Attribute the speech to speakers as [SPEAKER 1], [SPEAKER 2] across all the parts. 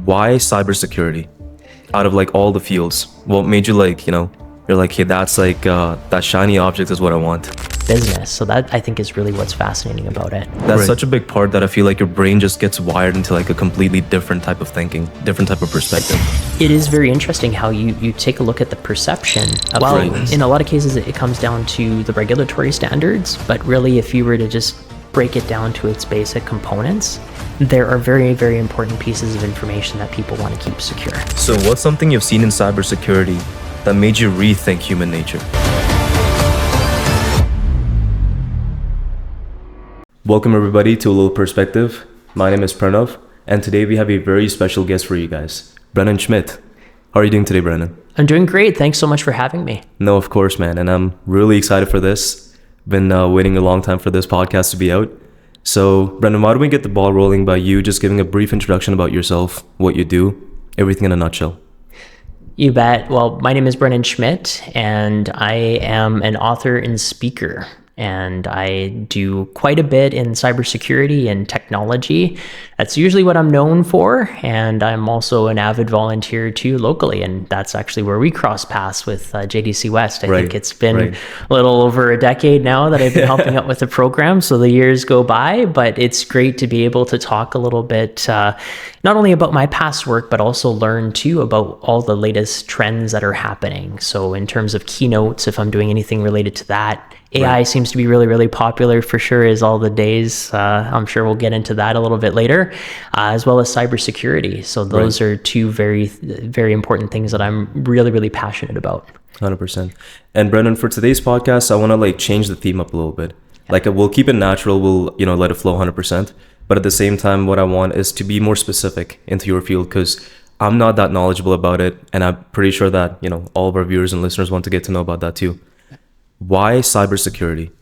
[SPEAKER 1] why cybersecurity out of like all the fields? What made you like, you're like, hey, that's like, that shiny object is what I want.
[SPEAKER 2] Business. So that I think is really what's fascinating about it.
[SPEAKER 1] That's such a big part that I feel like your brain just gets wired into like a completely different type of thinking, different type of perspective.
[SPEAKER 2] It is very interesting how you take a look at the perception. Well, in a lot of cases, it comes down to the regulatory standards, but really if you were to just break it down to its basic components, there are very, very important pieces of information that people want to keep secure.
[SPEAKER 1] So what's something you've seen in cybersecurity that made you rethink human nature? Welcome everybody to A Little Perspective. My name is Pranav, and today we have a very special guest for you guys, Brennen Schmidt. How are you doing today, Brennen?
[SPEAKER 2] I'm doing great. Thanks so much for having me.
[SPEAKER 1] No, of course, man. And I'm really excited for this. Been waiting a long time for this podcast to be out. So, Brennen, why don't we get the ball rolling by you just giving a brief introduction about yourself, what you do, everything in a nutshell.
[SPEAKER 2] You bet. Well, my name is Brennen Schmidt, and I am an author and speaker. And I do quite a bit in cybersecurity and technology. That's usually what I'm known for. And I'm also an avid volunteer too locally. And that's actually where we cross paths with JDC West. I think it's been a little over a decade now that I've been helping out with the program. So the years go by, but it's great to be able to talk a little bit, not only about my past work, but also learn too about all the latest trends that are happening. So in terms of keynotes, if I'm doing anything related to that, AI seems to be really, really popular for sure as all the days. I'm sure we'll get into that a little bit later, as well as cybersecurity. So those are two very, very important things that I'm really, really passionate about.
[SPEAKER 1] 100%. And Brennen, for today's podcast, I want to like change the theme up a little bit. Like we'll keep it natural. We'll, let it flow 100%. But at the same time, what I want is to be more specific into your field because I'm not that knowledgeable about it. And I'm pretty sure that, all of our viewers and listeners want to get to know about that too. Why cybersecurity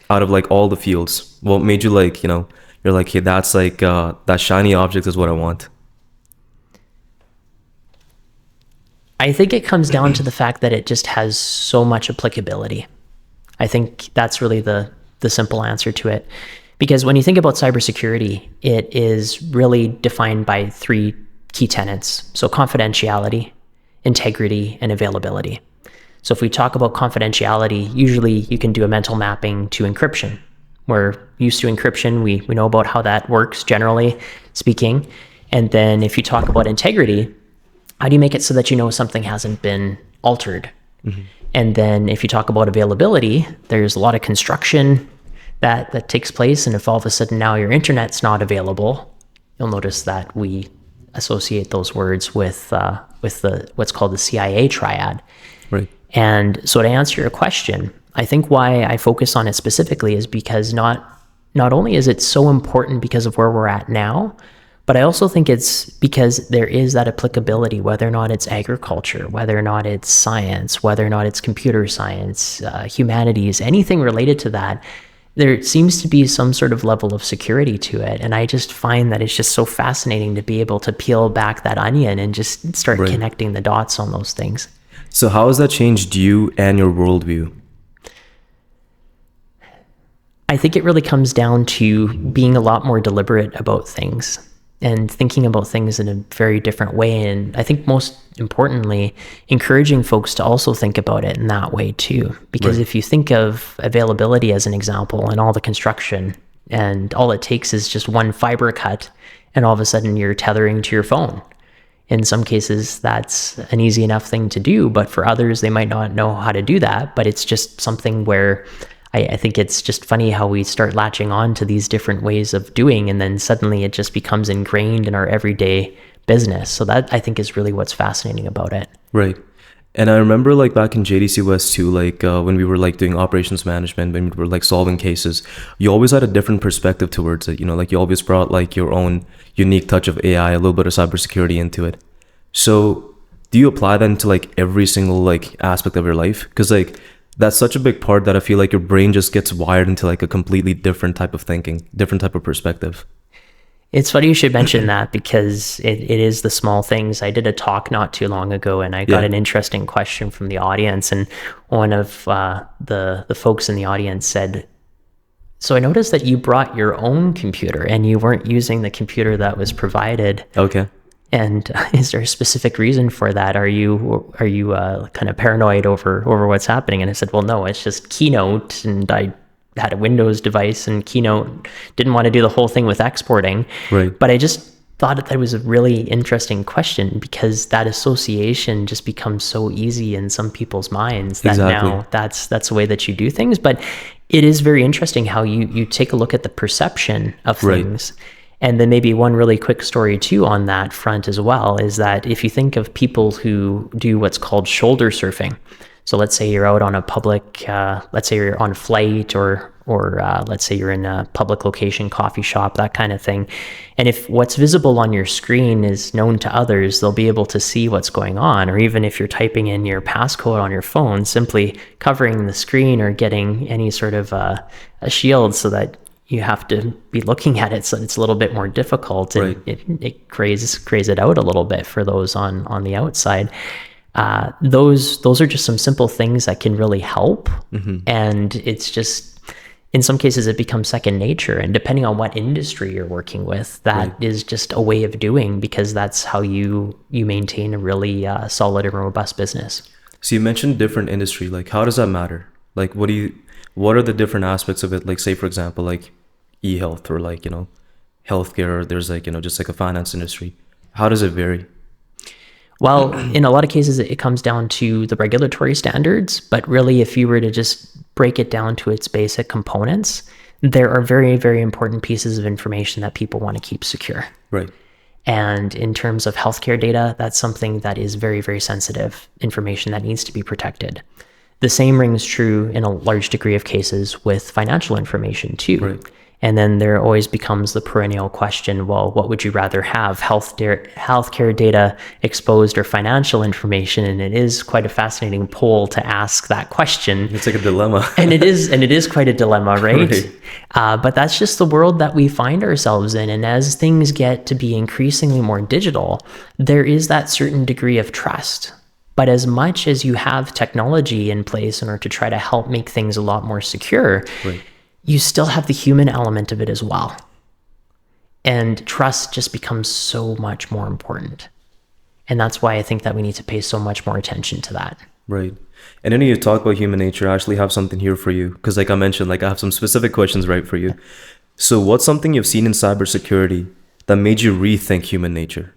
[SPEAKER 1] out of like all the fields? What made you like, you're like, hey, that's like, that shiny object is what I want.
[SPEAKER 2] I think it comes down to the fact that it just has so much applicability. I think that's really the simple answer to it. Because when you think about cybersecurity, it is really defined by three key tenets. So confidentiality, integrity, and availability. So if we talk about confidentiality, usually you can do a mental mapping to encryption. We're used to encryption. We know about how that works, generally speaking. And then if you talk about integrity, how do you make it so that something hasn't been altered? Mm-hmm. And then if you talk about availability, there's a lot of construction that takes place. And if all of a sudden now your internet's not available, you'll notice that we associate those words with the what's called the CIA triad.
[SPEAKER 1] Right.
[SPEAKER 2] And so to answer your question, I think why I focus on it specifically is because not only is it so important because of where we're at now, but I also think it's because there is that applicability, whether or not it's agriculture, whether or not it's science, whether or not it's computer science, humanities, anything related to that, there seems to be some sort of level of security to it. And I just find that it's just so fascinating to be able to peel back that onion and just start connecting the dots on those things.
[SPEAKER 1] So how has that changed you and your worldview?
[SPEAKER 2] I think it really comes down to being a lot more deliberate about things and thinking about things in a very different way. And I think most importantly, encouraging folks to also think about it in that way too. Because if you think of availability as an example and all the construction, and all it takes is just one fiber cut, and all of a sudden you're tethering to your phone. In some cases, that's an easy enough thing to do, but for others, they might not know how to do that. But it's just something where I think it's just funny how we start latching on to these different ways of doing, and then suddenly it just becomes ingrained in our everyday business. So that I think is really what's fascinating about it.
[SPEAKER 1] Right. And I remember like back in JDC West too, like when we were like doing operations management, when we were like solving cases, you always had a different perspective towards it. Like you always brought like your own unique touch of AI, a little bit of cybersecurity into it. So do you apply that to like every single like aspect of your life? Because like that's such a big part that I feel like your brain just gets wired into like a completely different type of thinking, different type of perspective.
[SPEAKER 2] It's funny you should mention that because it is the small things. I did a talk not too long ago and I got an interesting question from the audience, and one of the folks in the audience said, so I noticed that you brought your own computer and you weren't using the computer that was provided.
[SPEAKER 1] Okay.
[SPEAKER 2] And is there a specific reason for that? Are you kind of paranoid over what's happening? And I said, well, no, it's just Keynote, and I had a Windows device, and Keynote didn't want to do the whole thing with exporting.
[SPEAKER 1] Right.
[SPEAKER 2] But I just thought that was a really interesting question, because that association just becomes so easy in some people's minds that now that's the way that you do things. But it is very interesting how you take a look at the perception of things. And then maybe one really quick story too on that front as well is that if you think of people who do what's called shoulder surfing, so let's say you're out on a public, let's say you're on a flight, or let's say you're in a public location, coffee shop, that kind of thing. And if what's visible on your screen is known to others, they'll be able to see what's going on. Or even if you're typing in your passcode on your phone, simply covering the screen or getting any sort of a shield so that you have to be looking at it, so it's a little bit more difficult, and it grays it out a little bit for those on the outside. Those are just some simple things that can really help. And it's just, in some cases it becomes second nature, and depending on what industry you're working with, that is just a way of doing, because that's how you maintain a really solid and robust business.
[SPEAKER 1] So you mentioned different industry, like how does that matter? Like what are the different aspects of it? Like say for example, like e-health, or like, healthcare, or there's like, just like a finance industry. How does it vary?
[SPEAKER 2] Well, in a lot of cases, it comes down to the regulatory standards, but really if you were to just break it down to its basic components, there are very, very important pieces of information that people want to keep secure.
[SPEAKER 1] Right.
[SPEAKER 2] And in terms of healthcare data, that's something that is very, very sensitive information that needs to be protected. The same rings true in a large degree of cases with financial information too.
[SPEAKER 1] Right.
[SPEAKER 2] And then there always becomes the perennial question, well, what would you rather have, healthcare data exposed or financial information? And it is quite a fascinating poll to ask that question.
[SPEAKER 1] It's like a dilemma.
[SPEAKER 2] and it is quite a dilemma, right? But that's just the world that we find ourselves in. And as things get to be increasingly more digital, there is that certain degree of trust. But as much as you have technology in place in order to try to help make things a lot more secure, you still have the human element of it as well. And trust just becomes so much more important. And that's why I think that we need to pay so much more attention to that.
[SPEAKER 1] Right. And then you talk about human nature, I actually have something here for you. Because like I mentioned, like I have some specific questions right for you. So what's something you've seen in cybersecurity that made you rethink human nature?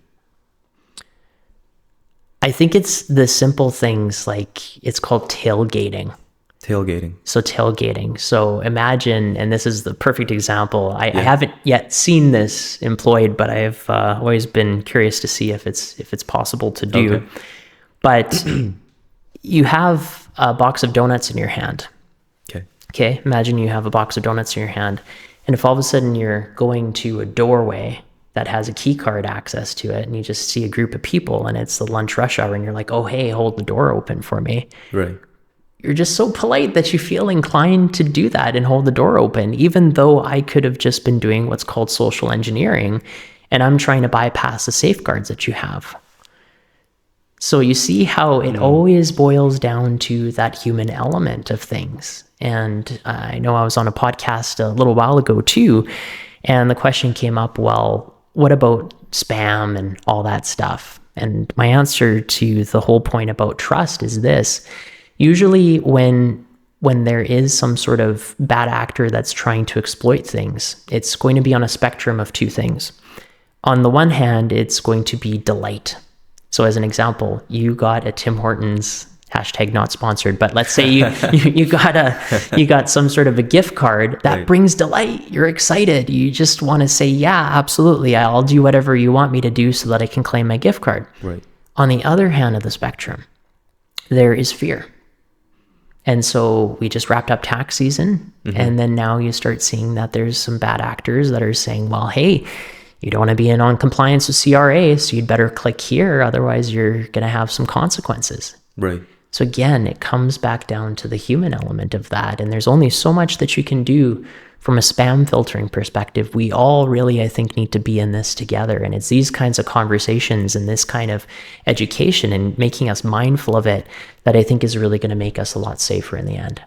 [SPEAKER 2] I think it's the simple things, like it's called tailgating. So imagine, and this is the perfect example. I haven't yet seen this employed, but I've always been curious to see if it's possible to do. Okay. But you have a box of donuts in your hand. Okay. Imagine you have a box of donuts in your hand, and if all of a sudden you're going to a doorway that has a key card access to it, and you just see a group of people, and it's the lunch rush hour, and you're like, oh, hey, hold the door open for me.
[SPEAKER 1] Right.
[SPEAKER 2] You're just so polite that you feel inclined to do that and hold the door open, even though I could have just been doing what's called social engineering, and I'm trying to bypass the safeguards that you have. So you see how it always boils down to that human element of things. And I know I was on a podcast a little while ago too, and the question came up, well, what about spam and all that stuff? And my answer to the whole point about trust is this. Usually when there is some sort of bad actor that's trying to exploit things, it's going to be on a spectrum of two things. On the one hand, it's going to be delight. So as an example, you got a Tim Hortons, #not sponsored, but let's say you got some sort of a gift card that brings delight. You're excited. You just want to say, yeah, absolutely. I'll do whatever you want me to do so that I can claim my gift card.
[SPEAKER 1] Right.
[SPEAKER 2] On the other hand of the spectrum, there is fear. And so we just wrapped up tax season. And then now you start seeing that there's some bad actors that are saying, well, hey, you don't want to be in non-compliance with CRA, so you'd better click here. Otherwise, you're going to have some consequences.
[SPEAKER 1] Right.
[SPEAKER 2] So again, it comes back down to the human element of that. And there's only so much that you can do from a spam filtering perspective. We all really, I think, need to be in this together. And it's these kinds of conversations and this kind of education and making us mindful of it that I think is really going to make us a lot safer in the end.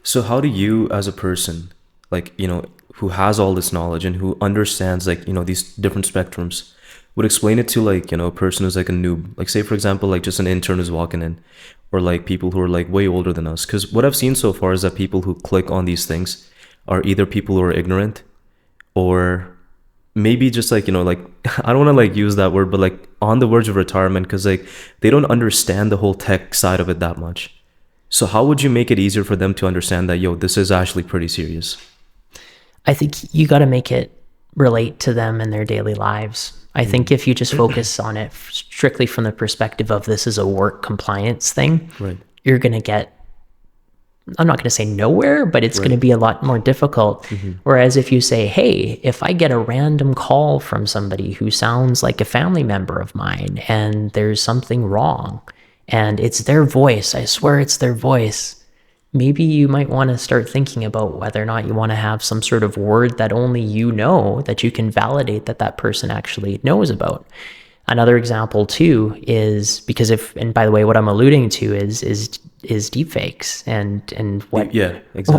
[SPEAKER 1] So how do you, as a person, like, who has all this knowledge and who understands, like, these different spectrums, would explain it to like, a person who's like a noob. Like say for example, like just an intern who's walking in, or like people who are like way older than us. Because what I've seen so far is that people who click on these things are either people who are ignorant, or maybe just like, like I don't want to like use that word, but like on the verge of retirement, because like they don't understand the whole tech side of it that much. So how would you make it easier for them to understand that, this is actually pretty serious?
[SPEAKER 2] I think you got to make it relate to them in their daily lives. I think if you just focus on it strictly from the perspective of this is a work compliance thing,
[SPEAKER 1] Right.
[SPEAKER 2] you're going to get, I'm not going to say nowhere, but it's going to be a lot more difficult. Whereas if you say, hey, if I get a random call from somebody who sounds like a family member of mine and there's something wrong and it's their voice, I swear it's their voice, maybe you might want to start thinking about whether or not you want to have some sort of word that only you know, that you can validate that that person actually knows about. Another example too is because and by the way, what I'm alluding to is deepfakes and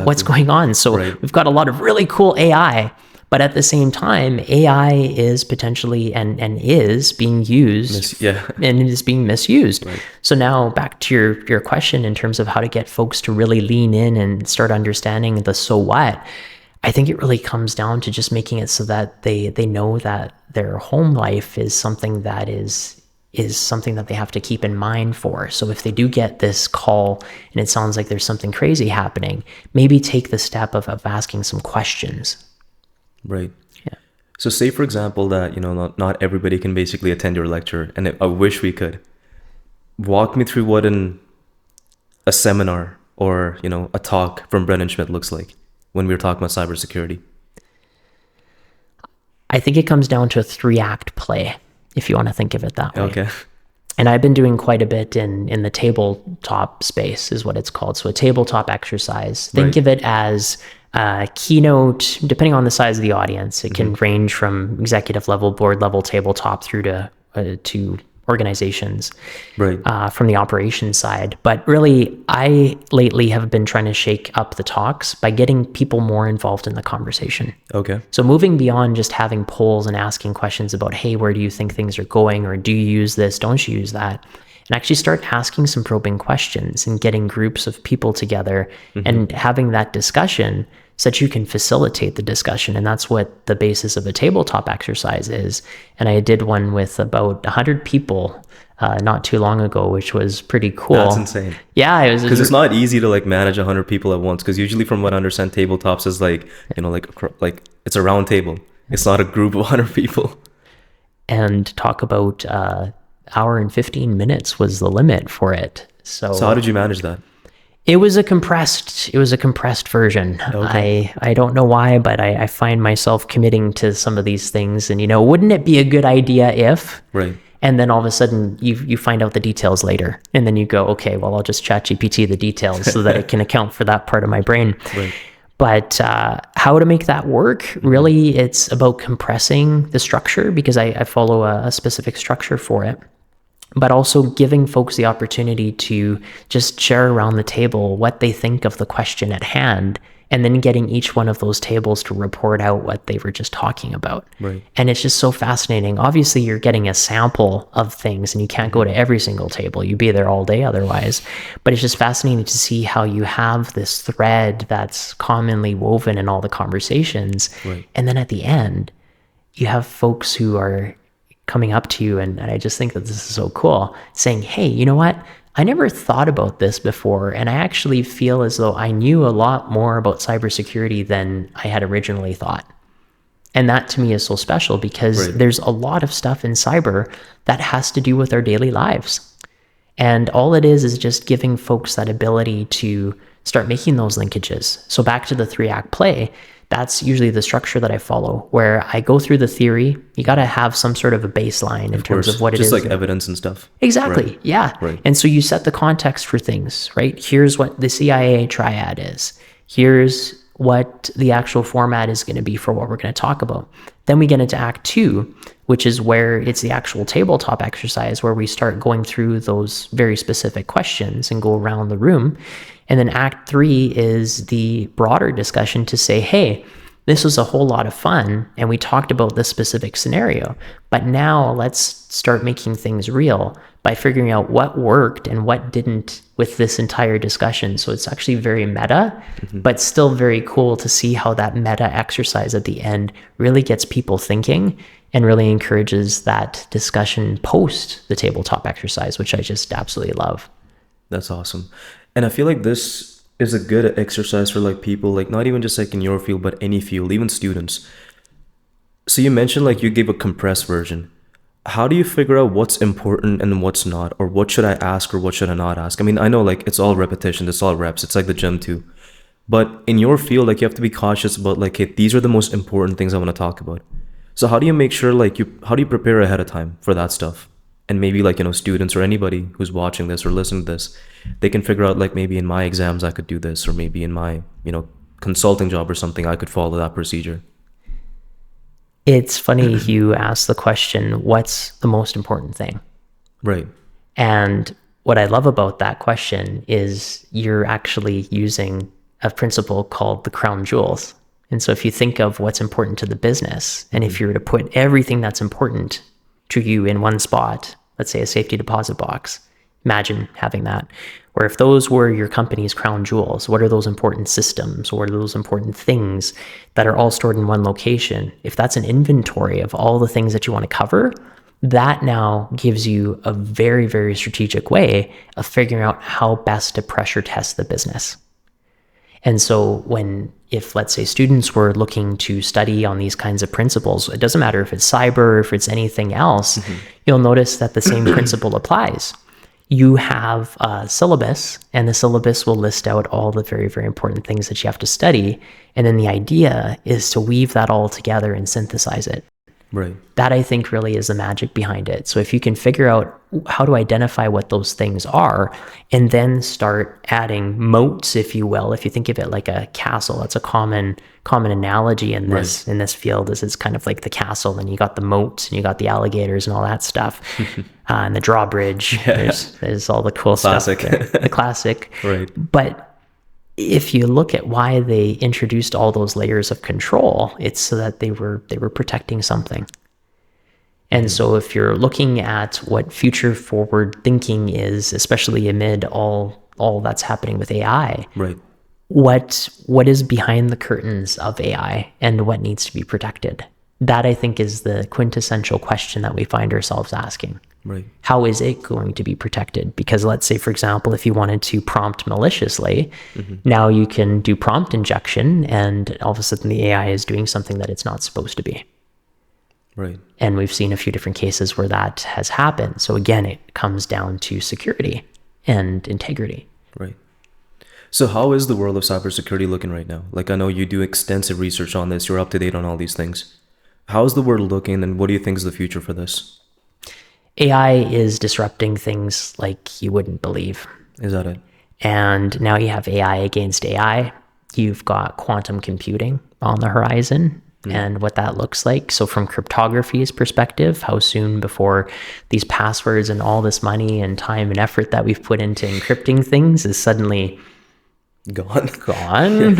[SPEAKER 2] what's going on. So we've got a lot of really cool AI, but at the same time, AI is potentially and is being used and is being misused.
[SPEAKER 1] Right.
[SPEAKER 2] So now back to your question in terms of how to get folks to really lean in and start understanding the so what. I think it really comes down to just making it so that they know that their home life is something that is something that they have to keep in mind for. So if they do get this call and it sounds like there's something crazy happening, maybe take the step of asking some questions.
[SPEAKER 1] Right.
[SPEAKER 2] Yeah.
[SPEAKER 1] So say for example that, not everybody can basically attend your lecture, and I wish we could. Walk me through what a seminar or, a talk from Brennen Schmidt looks like when we were talking about cybersecurity.
[SPEAKER 2] I think it comes down to a 3-act play, if you want to think of it that way.
[SPEAKER 1] Okay.
[SPEAKER 2] And I've been doing quite a bit in the tabletop space is what it's called. So a tabletop exercise. Think of it as a keynote, depending on the size of the audience. It can range from executive level, board level, tabletop through to organizations from the operations side. But really, I lately have been trying to shake up the talks by getting people more involved in the conversation.
[SPEAKER 1] Okay.
[SPEAKER 2] So moving beyond just having polls and asking questions about, hey, where do you think things are going? Or do you use this? Don't you use that? And actually start asking some probing questions and getting groups of people together and having that discussion so that you can facilitate the discussion. And that's what the basis of a tabletop exercise is. And I did one with about 100 people not too long ago, which was pretty cool.
[SPEAKER 1] That's insane.
[SPEAKER 2] Yeah, it was,
[SPEAKER 1] because it's not easy to like manage 100 people at once. Because usually, from what I understand, tabletops is like like it's a round table. It's not a group of 100 people. And
[SPEAKER 2] talk about hour and 15 minutes was the limit for it. So
[SPEAKER 1] how did you manage that?
[SPEAKER 2] It was a compressed version.
[SPEAKER 1] Okay.
[SPEAKER 2] I don't know why, but I find myself committing to some of these things, and wouldn't it be a good idea if?
[SPEAKER 1] Right.
[SPEAKER 2] And then all of a sudden you find out the details later, and then you go, okay, well, I'll just ChatGPT the details so that it can account for that part of my brain.
[SPEAKER 1] Right.
[SPEAKER 2] But how to make that work? Really, it's about compressing the structure, because I follow a specific structure for it. But also giving folks the opportunity to just share around the table what they think of the question at hand, and then getting each one of those tables to report out what they were just talking about.
[SPEAKER 1] Right.
[SPEAKER 2] And it's just so fascinating. Obviously, you're getting a sample of things, and you can't go to every single table. You'd be there all day otherwise. But it's just fascinating to see how you have this thread that's commonly woven in all the conversations.
[SPEAKER 1] Right.
[SPEAKER 2] And then at the end, you have folks who are coming up to you, and I just think that this is so cool, saying, hey, you know what? I never thought about this before, and I actually feel as though I knew a lot more about cybersecurity than I had originally thought. And that to me is so special, because there's a lot of stuff in cyber that has to do with our daily lives. And all it is just giving folks that ability to start making those linkages. So back to the 3-act play, that's usually the structure that I follow, where I go through the theory. You got to have some sort of a baseline in terms of what it is.
[SPEAKER 1] Just like evidence and stuff.
[SPEAKER 2] Exactly.
[SPEAKER 1] Right.
[SPEAKER 2] Yeah.
[SPEAKER 1] Right.
[SPEAKER 2] And so you set the context for things, right? Here's what the CIA triad is. Here's what the actual format is going to be for what we're going to talk about. Then we get into Act 2, which is where it's the actual tabletop exercise, where we start going through those very specific questions and go around the room. And then Act 3 is the broader discussion to say, hey, this was a whole lot of fun, and we talked about this specific scenario, but now let's start making things real by figuring out what worked and what didn't with this entire discussion. So it's actually very meta, but still very cool to see how that meta exercise at the end really gets people thinking and really encourages that discussion post the tabletop exercise, which I just absolutely love.
[SPEAKER 1] That's awesome. And I feel like this is a good exercise for like people, like not even just like in your field, but any field, even students. So you mentioned like you gave a compressed version. How do you figure out what's important and what's not, or what should I ask or what should I not ask? I mean, I know like it's all repetition, it's all reps, it's like the gym too. But in your field, like you have to be cautious about like, hey, these are the most important things I want to talk about. So how do you make sure like how do you prepare ahead of time for that stuff? And maybe like, students or anybody who's watching this or listening to this, they can figure out like maybe in my exams I could do this, or maybe in my, consulting job or something, I could follow that procedure.
[SPEAKER 2] It's funny you ask the question, what's the most important thing?
[SPEAKER 1] Right.
[SPEAKER 2] And what I love about that question is you're actually using a principle called the crown jewels. And so if you think of what's important to the business, and if you were to put everything that's important to you in one spot, let's say a safety deposit box, imagine having that. Or if those were your company's crown jewels, what are those important systems, or what are those important things that are all stored in one location? If that's an inventory of all the things that you want to cover, that now gives you a very, very strategic way of figuring out how best to pressure test the business. And so if let's say students were looking to study on these kinds of principles, it doesn't matter if it's cyber or if it's anything else, you'll notice that the same principle applies. You have a syllabus, and the syllabus will list out all the very, very important things that you have to study. And then the idea is to weave that all together and synthesize it.
[SPEAKER 1] Right.
[SPEAKER 2] That, I think, really is the magic behind it. So if you can figure out how to identify what those things are, and then start adding moats, if you will, if you think of it like a castle, that's a common analogy in this field, is it's kind of like the castle, and you got the moats and you got the alligators and all that stuff, and the drawbridge. Yeah. There's all the cool
[SPEAKER 1] classic
[SPEAKER 2] stuff there, the classic.
[SPEAKER 1] Right.
[SPEAKER 2] But if you look at why they introduced all those layers of control, it's so that they were protecting something. And so if you're looking at what future forward thinking is, especially amid all that's happening with AI,
[SPEAKER 1] right,
[SPEAKER 2] what is behind the curtains of AI and what needs to be protected? That, I think, is the quintessential question that we find ourselves asking.
[SPEAKER 1] Right.
[SPEAKER 2] How is it going to be protected? Because let's say, for example, if you wanted to prompt maliciously, now you can do prompt injection, and all of a sudden the AI is doing something that it's not supposed to be.
[SPEAKER 1] Right.
[SPEAKER 2] And we've seen a few different cases where that has happened. So again, it comes down to security and integrity.
[SPEAKER 1] Right. So how is the world of cybersecurity looking right now? Like, I know you do extensive research on this. You're up to date on all these things. How is the world looking, and what do you think is the future for this?
[SPEAKER 2] AI is disrupting things like you wouldn't believe.
[SPEAKER 1] Is that it?
[SPEAKER 2] And now you have AI against AI. You've got quantum computing on the horizon and what that looks like. So from cryptography's perspective, how soon before these passwords and all this money and time and effort that we've put into encrypting things is suddenly
[SPEAKER 1] gone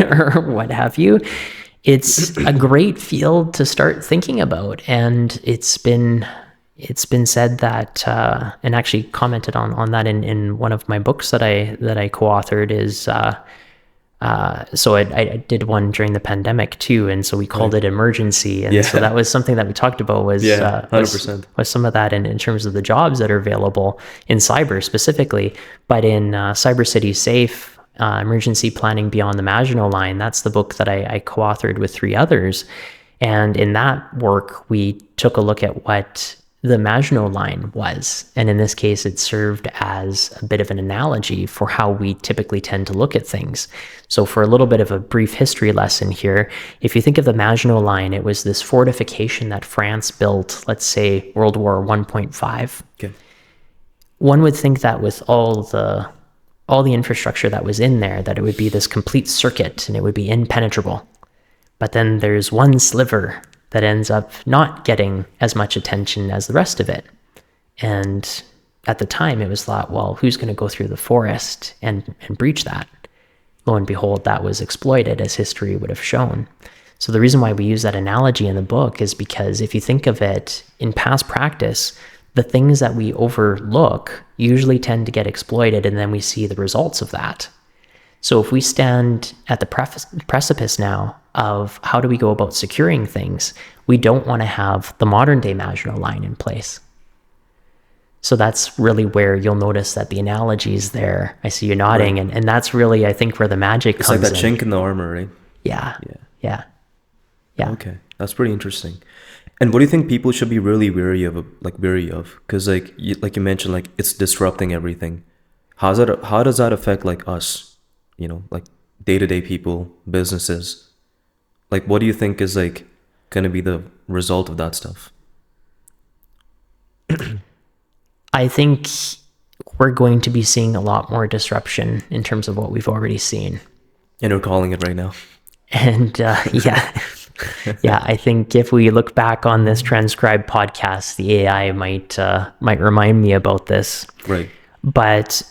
[SPEAKER 2] or what have you. It's a great field to start thinking about. And it's been said that, and actually commented on that in one of my books that I co-authored, is so I did one during the pandemic too, and so we called it emergency, and so that was something that we talked about was
[SPEAKER 1] 100%.
[SPEAKER 2] was some of that in terms of the jobs that are available in cyber specifically, but in Cyber City Safe, emergency planning beyond the Maginot Line. That's the book that I co-authored with 3 others, and in that work we took a look at what the Maginot Line was. And in this case, it served as a bit of an analogy for how we typically tend to look at things. So for a little bit of a brief history lesson here, if you think of the Maginot Line, it was this fortification that France built, let's say World War 1.5.
[SPEAKER 1] Okay.
[SPEAKER 2] One would think that with all the infrastructure that was in there, that it would be this complete circuit and it would be impenetrable. But then there's one sliver that ends up not getting as much attention as the rest of it. And at the time it was thought, well, who's going to go through the forest and breach that? Lo and behold, that was exploited, as history would have shown. So the reason why we use that analogy in the book is because if you think of it in past practice, the things that we overlook usually tend to get exploited, and then we see the results of that. So if we stand at the precipice now of how do we go about securing things, we don't want to have the modern day Maginot Line in place. So that's really where you'll notice that the analogy is there. I see you nodding, right. And that's really, I think, where the magic comes in.
[SPEAKER 1] It's like that chink in the armor, right?
[SPEAKER 2] Yeah.
[SPEAKER 1] Okay, that's pretty interesting. And what do you think people should be really wary of? Because like you mentioned, like it's disrupting everything. How does that affect like us? You know, like day-to-day people, businesses. Like, what do you think is like going to be the result of that stuff?
[SPEAKER 2] I think we're going to be seeing a lot more disruption in terms of what we've already seen.
[SPEAKER 1] And we're calling it right now.
[SPEAKER 2] And I think if we look back on this transcribed podcast, the AI might remind me about this.
[SPEAKER 1] Right.
[SPEAKER 2] But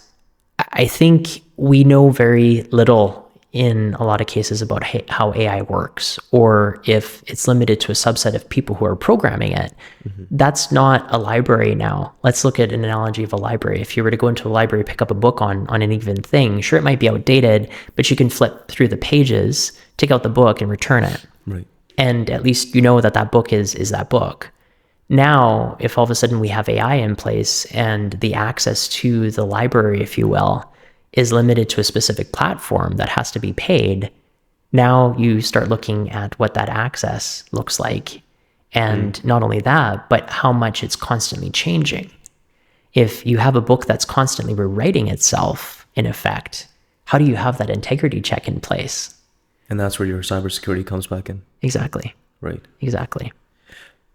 [SPEAKER 2] I think we know very little in a lot of cases about how AI works, or if it's limited to a subset of people who are programming it. Mm-hmm. That's not a library now. Let's look at an analogy of a library. If you were to go into a library, pick up a book on an even thing, sure, it might be outdated, but you can flip through the pages, take out the book and return it.
[SPEAKER 1] Right.
[SPEAKER 2] And at least you know that book is that book. Now, if all of a sudden we have AI in place and the access to the library, if you will, is limited to a specific platform that has to be paid, now you start looking at what that access looks like. And not only that, but how much it's constantly changing. If you have a book that's constantly rewriting itself, in effect, how do you have that integrity check in place?
[SPEAKER 1] And that's where your cybersecurity comes back in.
[SPEAKER 2] Exactly.
[SPEAKER 1] Right.
[SPEAKER 2] Exactly.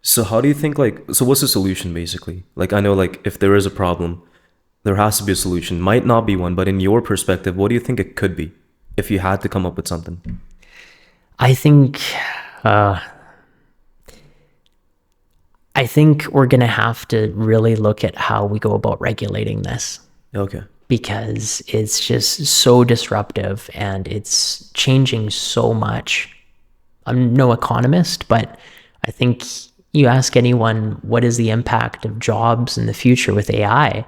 [SPEAKER 1] So how do you think, so what's the solution basically? Like, I know like if there is a problem, there has to be a solution. Might not be one, but in your perspective, what do you think it could be if you had to come up with something?
[SPEAKER 2] I think we're going to have to really look at how we go about regulating this.
[SPEAKER 1] Okay.
[SPEAKER 2] Because it's just so disruptive and it's changing so much. I'm no economist, but I think you ask anyone, what is the impact of jobs in the future with AI?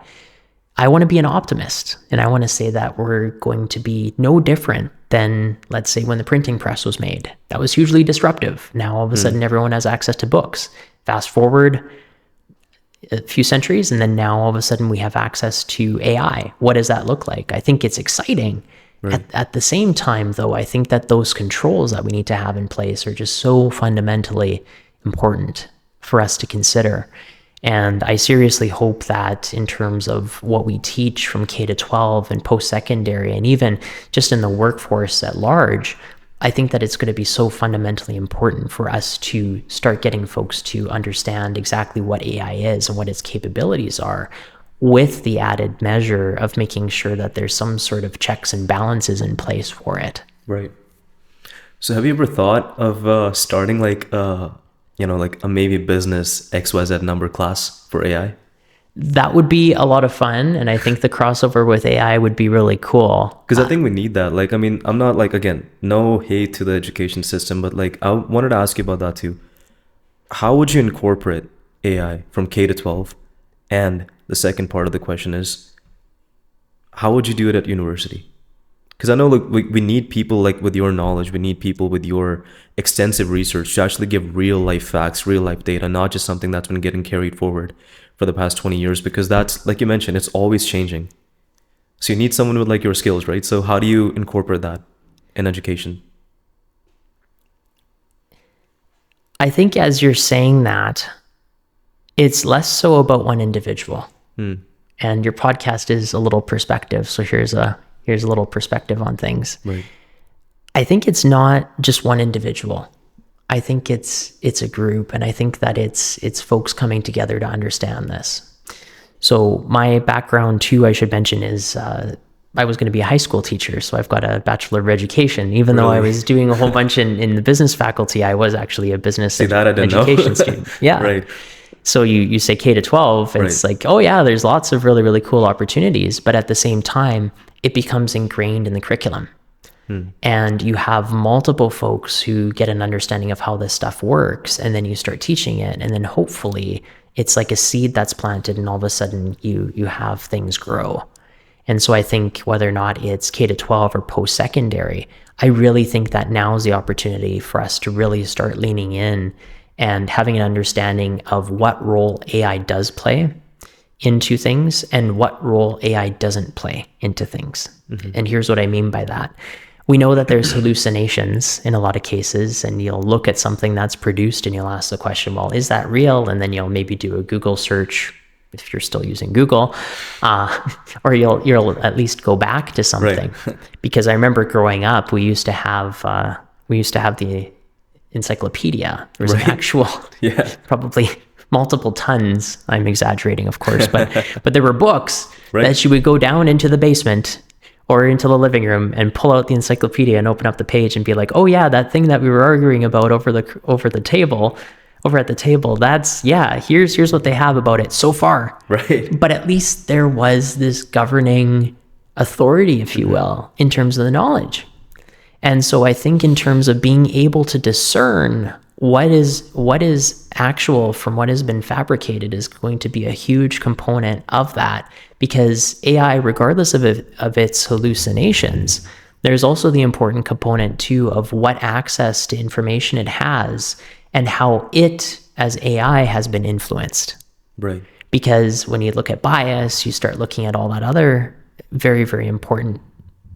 [SPEAKER 2] I want to be an optimist, and I want to say that we're going to be no different than, let's say, when the printing press was made. That was hugely disruptive. Now, all of a sudden, everyone has access to books. Fast forward a few centuries, and then now, all of a sudden, we have access to AI. What does that look like? I think it's exciting. Right. At the same time, though, I think that those controls that we need to have in place are just so fundamentally important for us to consider. And I seriously hope that in terms of what we teach from K to 12 and post-secondary, and even just in the workforce at large, I think that it's going to be so fundamentally important for us to start getting folks to understand exactly what AI is and what its capabilities are, with the added measure of making sure that there's some sort of checks and balances in place for it.
[SPEAKER 1] Right. So have you ever thought of starting like a maybe business XYZ number class for AI?
[SPEAKER 2] That would be a lot of fun. And I think the crossover with AI would be really cool.
[SPEAKER 1] Because I think we need that. Like, I mean, I'm not like, again, no hate to the education system, but like, I wanted to ask you about that too. How would you incorporate AI from K to 12? And the second part of the question is, how would you do it at university? Because I know we need people like with your knowledge, we need people with your extensive research to actually give real life facts, real life data, not just something that's been getting carried forward for the past 20 years, because that's, like you mentioned, it's always changing. So you need someone with like your skills, right? So how do you incorporate that in education?
[SPEAKER 2] I think as you're saying that, it's less so about one individual. And your podcast is a little perspective. So here's a little perspective on things.
[SPEAKER 1] Right.
[SPEAKER 2] I think it's not just one individual. I think it's a group, and I think that it's folks coming together to understand this. So my background too, I should mention, is I was going to be a high school teacher. So I've got a Bachelor of Education. Even though I was doing a whole bunch in the business faculty, I was actually a business education student. Yeah.
[SPEAKER 1] Right.
[SPEAKER 2] So you say K to 12, and it's like, oh yeah, there's lots of really, really cool opportunities. But at the same time, it becomes ingrained in the curriculum. and you have multiple folks who get an understanding of how this stuff works, and then you start teaching it, and then hopefully it's like a seed that's planted, and all of a sudden you have things grow. And so I think whether or not it's K to 12 or post-secondary, I really think that now is the opportunity for us to really start leaning in and having an understanding of what role AI does play into things and what role AI doesn't play into things. And here's what I mean by that. We know that there's hallucinations in a lot of cases, and you'll look at something that's produced and you'll ask the question, well, is that real? And then you'll maybe do a Google search if you're still using Google, or you'll at least go back to something. Right. Because I remember growing up, we used to have the encyclopedia. There was an actual, probably multiple tons. I'm exaggerating, of course, but there were books that you would go down into the basement or into the living room and pull out the encyclopedia and open up the page and be like, oh yeah, that thing that we were arguing about over at the table, that's, here's what they have about it so far. Right. But at least there was this governing authority, if you will, in terms of the knowledge. And so I think in terms of being able to discern what is actual from what has been fabricated is going to be a huge component of that, because AI, regardless of its hallucinations, there's also the important component too of what access to information it has and how it as AI has been influenced. Right. Because when you look at bias, you start looking at all that other very, very important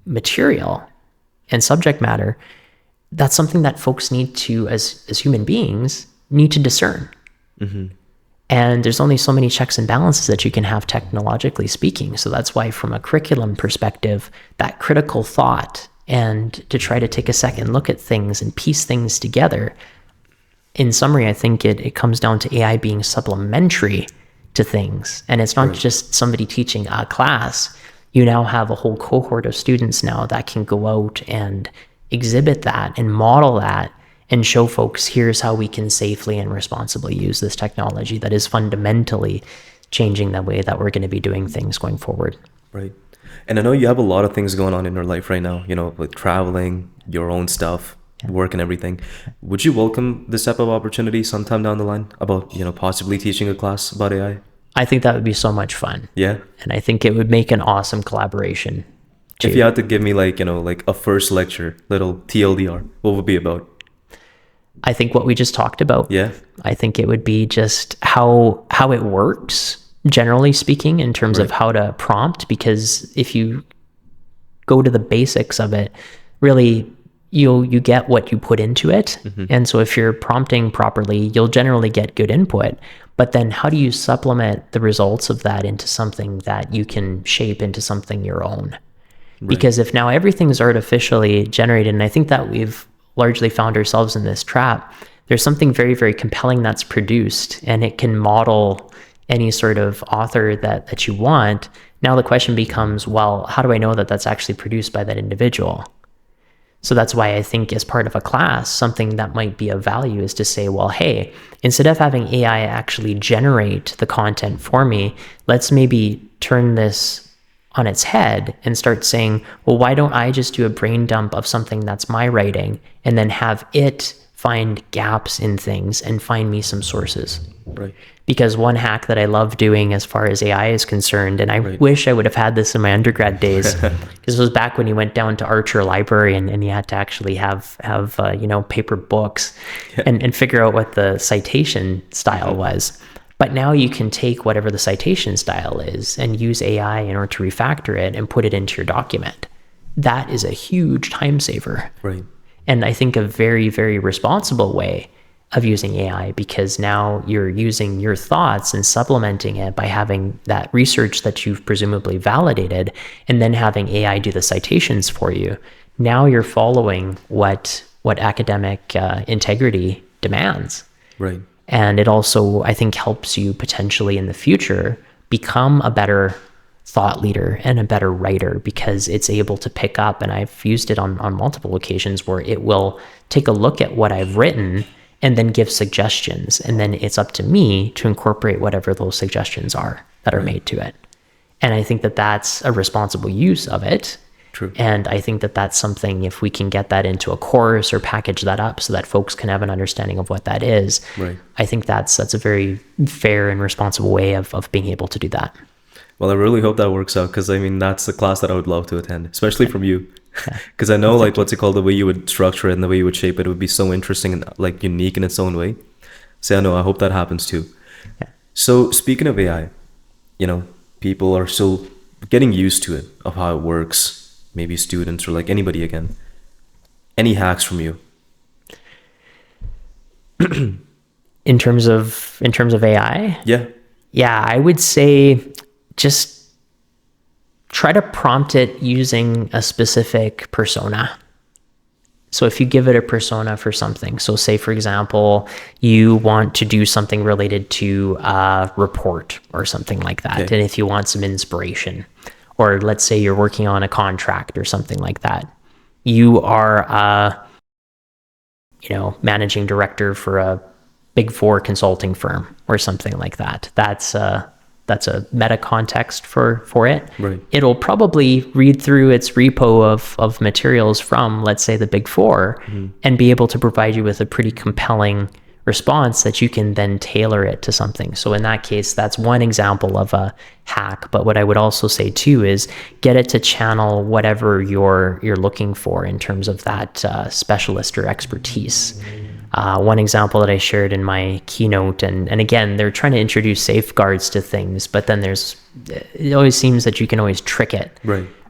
[SPEAKER 2] material and subject matter. That's something that folks need to, as human beings, need to discern. And there's only so many checks and balances that you can have technologically speaking. So that's why from a curriculum perspective, that critical thought and to try to take a second look at things and piece things together. In summary, I think it comes down to AI being supplementary to things. And it's not just somebody teaching a class. You now have a whole cohort of students now that can go out and exhibit that and model that and show folks, here's how we can safely and responsibly use this technology that is fundamentally changing the way that we're going to be doing things going forward.
[SPEAKER 1] Right. And I know you have a lot of things going on in your life right now, with traveling, your own stuff, work and everything. Would you welcome this type of opportunity sometime down the line about, possibly teaching a class about AI?
[SPEAKER 2] I think that would be so much fun. Yeah. And I think it would make an awesome collaboration too.
[SPEAKER 1] If you had to give me like a first lecture, little TLDR, what would it be about?
[SPEAKER 2] I think what we just talked about. Yeah. I think it would be just how it works, generally speaking, in terms of how to prompt, because if you go to the basics of it, really you get what you put into it. And so if you're prompting properly, you'll generally get good input. But then how do you supplement the results of that into something that you can shape into something your own? Because if now everything's artificially generated, and I think that we've largely found ourselves in this trap, there's something very, very compelling that's produced and it can model any sort of author that you want. Now the question becomes, well, how do I know that that's actually produced by that individual? So that's why I think as part of a class, something that might be of value is to say, well, hey, instead of having AI actually generate the content for me, let's maybe turn this on its head and start saying, well, why don't I just do a brain dump of something that's my writing and then have it find gaps in things and find me some sources. Right. Because one hack that I love doing as far as AI is concerned, and I wish I would have had this in my undergrad days, because this was back when you went down to Archer Library and you had to actually have paper books and figure out what the citation style was. But now you can take whatever the citation style is and use AI in order to refactor it and put it into your document. That is a huge time saver. Right. And I think a very, very responsible way of using AI, because now you're using your thoughts and supplementing it by having that research that you've presumably validated and then having AI do the citations for you. Now you're following what academic integrity demands. Right. And it also, I think, helps you potentially in the future become a better thought leader and a better writer, because it's able to pick up, and I've used it on multiple occasions where it will take a look at what I've written and then give suggestions. And then it's up to me to incorporate whatever those suggestions are that are made to it. And I think that that's a responsible use of it.
[SPEAKER 1] True.
[SPEAKER 2] And I think that that's something, if we can get that into a course or package that up so that folks can have an understanding of what that is,
[SPEAKER 1] Right.
[SPEAKER 2] I think that's a very fair and responsible way of being able to do that.
[SPEAKER 1] Well, I really hope that works out, because I mean, that's the class that I would love to attend, especially from you. Because I know, like, what's it called, the way you would structure it and the way you would shape it would be so interesting and like unique in its own way. So I know, I hope that happens too.
[SPEAKER 2] Yeah.
[SPEAKER 1] So speaking of AI, you know, people are still getting used to it, of how it works. Maybe students or like anybody again. Any hacks from you?
[SPEAKER 2] In terms of AI?
[SPEAKER 1] Yeah.
[SPEAKER 2] Yeah, I would say just try to prompt it using a specific persona. So if you give it a persona for something, so say, for example, you want to do something related to a report or something like that.
[SPEAKER 1] Okay.
[SPEAKER 2] And if you want some inspiration, or let's say you're working on a contract or something like that, you are a, managing director for a Big Four consulting firm or something like that. That's a meta context for it.
[SPEAKER 1] Right.
[SPEAKER 2] It'll probably read through its repo of materials from, let's say, the Big Four, and be able to provide you with a pretty compelling response that you can then tailor it to something. So in that case, that's one example of a hack. But what I would also say too is get it to channel whatever you're looking for in terms of that specialist or expertise. One example that I shared in my keynote, and again, they're trying to introduce safeguards to things, but then it always seems that you can always trick it.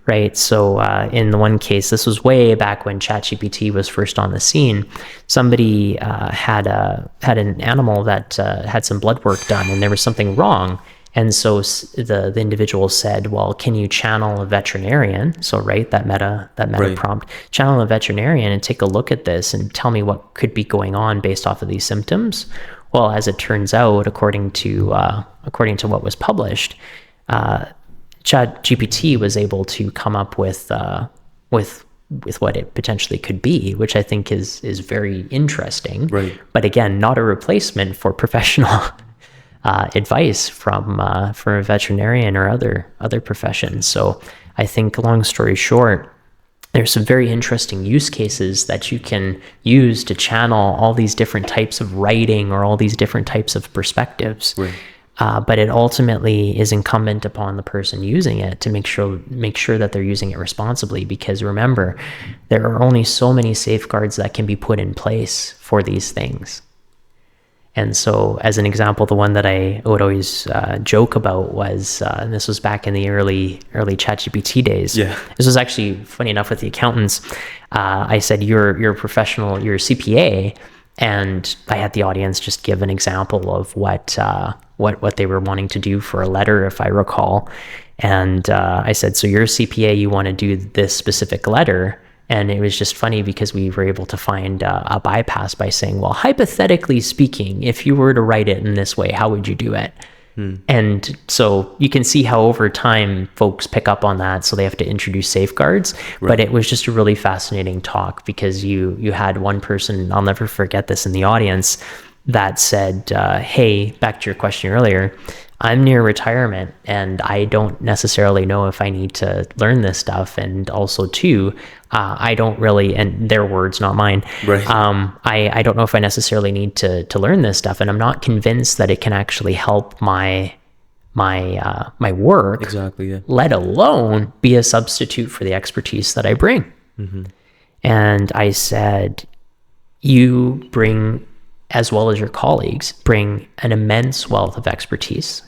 [SPEAKER 2] Right. So in the one case, this was way back when ChatGPT was first on the scene. Somebody had an animal that had some blood work done, and there was something wrong. And so the individual said, well, can you channel a veterinarian? So, right, that meta
[SPEAKER 1] Right.
[SPEAKER 2] prompt, channel a veterinarian and take a look at this and tell me what could be going on based off of these symptoms. Well, as it turns out, according to what was published, ChatGPT was able to come up with what it potentially could be, which I think is very interesting.
[SPEAKER 1] Right.
[SPEAKER 2] But again, not a replacement for professional advice from a veterinarian or other professions. So I think, long story short, there's some very interesting use cases that you can use to channel all these different types of writing or all these different types of perspectives.
[SPEAKER 1] Right.
[SPEAKER 2] But it ultimately is incumbent upon the person using it to make sure that they're using it responsibly, because remember, there are only so many safeguards that can be put in place for these things. And so, as an example, the one that I would always joke about was, and this was back in the early ChatGPT days.
[SPEAKER 1] Yeah.
[SPEAKER 2] This was actually funny enough with the accountants. I said, you're a professional, you're a CPA, and I had the audience just give an example of what they were wanting to do for a letter, if I recall. And I said, so you're a CPA, you want to do this specific letter. And it was just funny because we were able to find a bypass by saying, well, hypothetically speaking, if you were to write it in this way, how would you do it? And so you can see how over time folks pick up on that. So they have to introduce safeguards.
[SPEAKER 1] Right.
[SPEAKER 2] But it was just a really fascinating talk, because you had one person, I'll never forget this, in the audience that said, hey, back to your question earlier, I'm near retirement and I don't necessarily know if I need to learn this stuff. And also too, I don't really, and their words, not mine.
[SPEAKER 1] Right.
[SPEAKER 2] I don't know if I necessarily need to learn this stuff. And I'm not convinced that it can actually help my work.
[SPEAKER 1] Exactly. Yeah.
[SPEAKER 2] Let alone be a substitute for the expertise that I bring.
[SPEAKER 1] Mm-hmm.
[SPEAKER 2] And I said, you bring, as well as your colleagues, bring an immense wealth of expertise.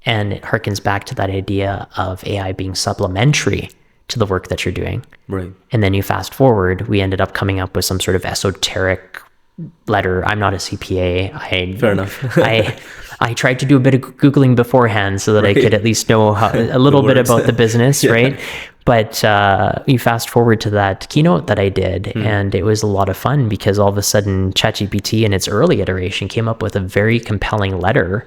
[SPEAKER 2] And it harkens back to that idea of AI being supplementary to the work that you're doing.
[SPEAKER 1] Right.
[SPEAKER 2] And then you fast forward, we ended up coming up with some sort of esoteric letter. I'm not a CPA.
[SPEAKER 1] Fair enough.
[SPEAKER 2] I tried to do a bit of Googling beforehand so that I could at least know a little bit about the business,
[SPEAKER 1] Yeah.
[SPEAKER 2] right? But you fast forward to that keynote that I did, and it was a lot of fun because all of a sudden ChatGPT in its early iteration came up with a very compelling letter.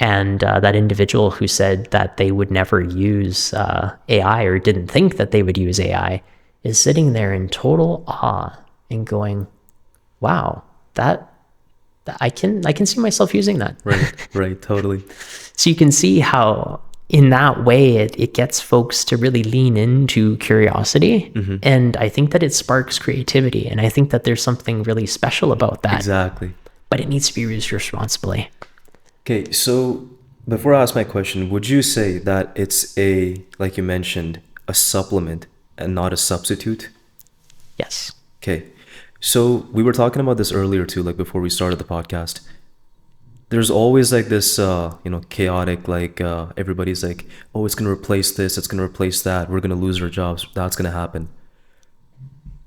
[SPEAKER 2] And that individual who said that they would never use AI or didn't think that they would use AI is sitting there in total awe and going, wow, that I can see myself using that.
[SPEAKER 1] Right. Right. Totally.
[SPEAKER 2] So you can see how in that way, it gets folks to really lean into curiosity. And I think that it sparks creativity. And I think that there's something really special about that.
[SPEAKER 1] Exactly.
[SPEAKER 2] But it needs to be used responsibly.
[SPEAKER 1] Okay, so before I ask my question, would you say that it's like you mentioned, a supplement and not a substitute?
[SPEAKER 2] Yes.
[SPEAKER 1] Okay, so we were talking about this earlier too, like before we started the podcast. There's always like this, chaotic, like everybody's like, oh, it's going to replace this, it's going to replace that, we're going to lose our jobs, that's going to happen.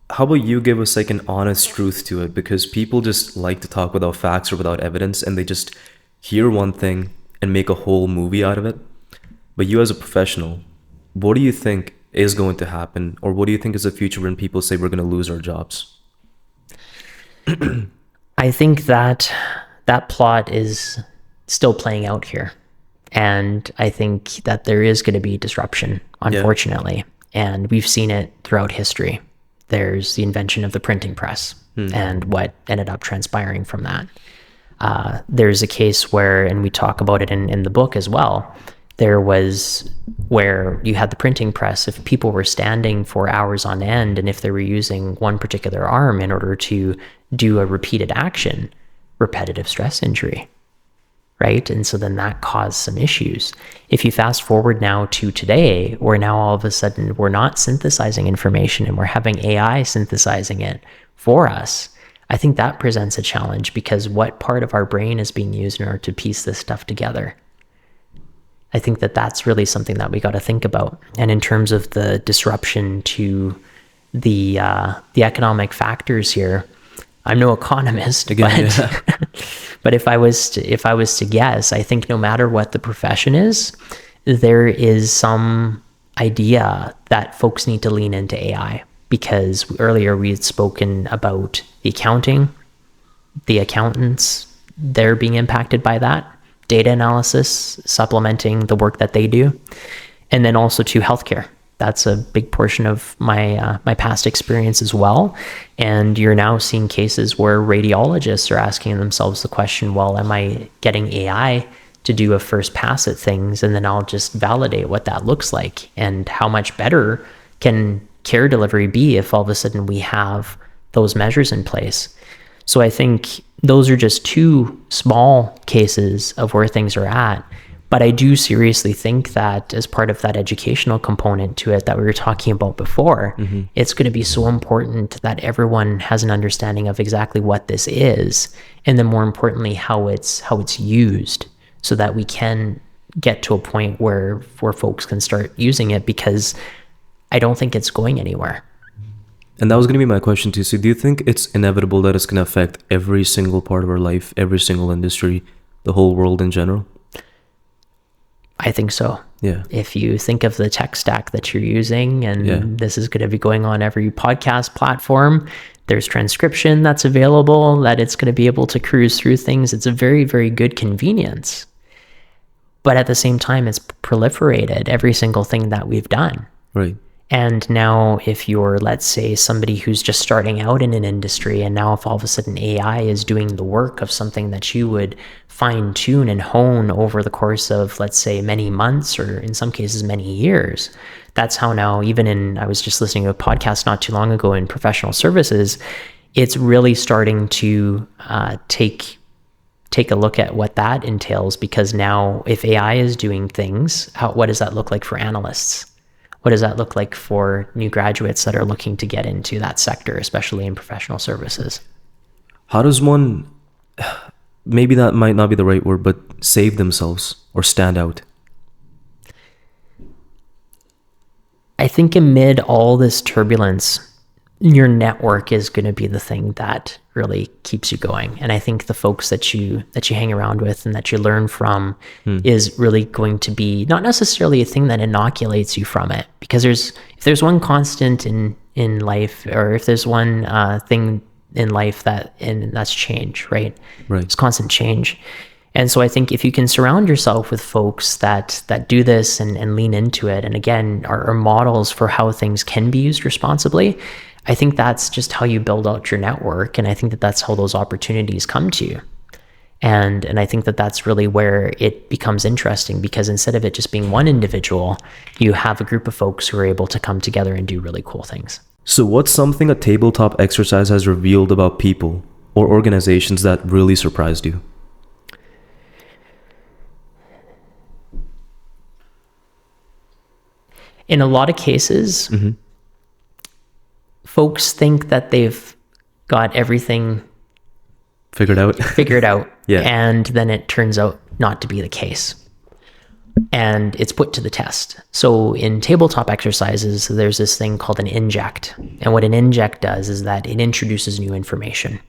[SPEAKER 1] How about you give us like an honest truth to it? Because people just like to talk without facts or without evidence, and they just hear one thing and make a whole movie out of it. But you as a professional, what do you think is going to happen? Or what do you think is the future when people say we're going to lose our jobs?
[SPEAKER 2] I think that plot is still playing out here. And I think that there is going to be disruption, unfortunately. Yeah. And we've seen it throughout history. There's the invention of the printing press and what ended up transpiring from that. There's a case where, and we talk about it in the book as well, there was where you had the printing press. If people were standing for hours on end, and if they were using one particular arm in order to do a repeated action, repetitive stress injury, right? And so then that caused some issues. If you fast forward now to today, where now all of a sudden we're not synthesizing information and we're having AI synthesizing it for us, I think that presents a challenge, because what part of our brain is being used in order to piece this stuff together? I think that that's really something that we got to think about. And in terms of the disruption to the economic factors here, I'm no economist, but if I was to guess, I think no matter what the profession is, there is some idea that folks need to lean into AI, because earlier we had spoken about the accounting, the accountants, they're being impacted by that, data analysis, supplementing the work that they do, and then also to healthcare. That's a big portion of my past experience as well. And you're now seeing cases where radiologists are asking themselves the question, well, am I getting AI to do a first pass at things, and then I'll just validate what that looks like? And how much better can care delivery be if all of a sudden we have those measures in place? So I think those are just two small cases of where things are at. But I do seriously think that as part of that educational component to it that we were talking about before, it's going to be so important that everyone has an understanding of exactly what this is, and then more importantly, how it's used, so that we can get to a point where folks can start using it, because I don't think it's going anywhere.
[SPEAKER 1] And that was going to be my question too. So do you think it's inevitable that it's going to affect every single part of our life, every single industry, the whole world in general?
[SPEAKER 2] I think so.
[SPEAKER 1] Yeah.
[SPEAKER 2] If you think of the tech stack that you're using, and this is going to be going on every podcast platform, there's transcription that's available, that it's going to be able to cruise through things. It's a very, very good convenience. But at the same time, it's proliferated every single thing that we've done.
[SPEAKER 1] Right.
[SPEAKER 2] And now if you're, let's say, somebody who's just starting out in an industry, and now if all of a sudden AI is doing the work of something that you would fine tune and hone over the course of, let's say, many months, or in some cases many years, that's how now, I was just listening to a podcast not too long ago in professional services, it's really starting to take a look at what that entails, because now if AI is doing things, what does that look like for analysts? What does that look like for new graduates that are looking to get into that sector, especially in professional services?
[SPEAKER 1] How does one, maybe that might not be the right word, but save themselves or stand out?
[SPEAKER 2] I think amid all this turbulence, your network is going to be the thing that really keeps you going. And I think the folks that you hang around with and that you learn from is really going to be not necessarily a thing that inoculates you from it. Because if there's one constant in life, or if there's one thing in life that's change, right?
[SPEAKER 1] Right.
[SPEAKER 2] It's constant change. And so I think if you can surround yourself with folks that do this and lean into it, and again, are models for how things can be used responsibly, I think that's just how you build out your network. And I think that's how those opportunities come to you. And I think that that's really where it becomes interesting, because instead of it just being one individual, you have a group of folks who are able to come together and do really cool things.
[SPEAKER 1] So what's something a tabletop exercise has revealed about people or organizations that really surprised you?
[SPEAKER 2] In a lot of cases, folks think that they've got everything
[SPEAKER 1] Figured out. Yeah.
[SPEAKER 2] And then it turns out not to be the case. And it's put to the test. So in tabletop exercises, there's this thing called an inject. And what an inject does is that it introduces new information.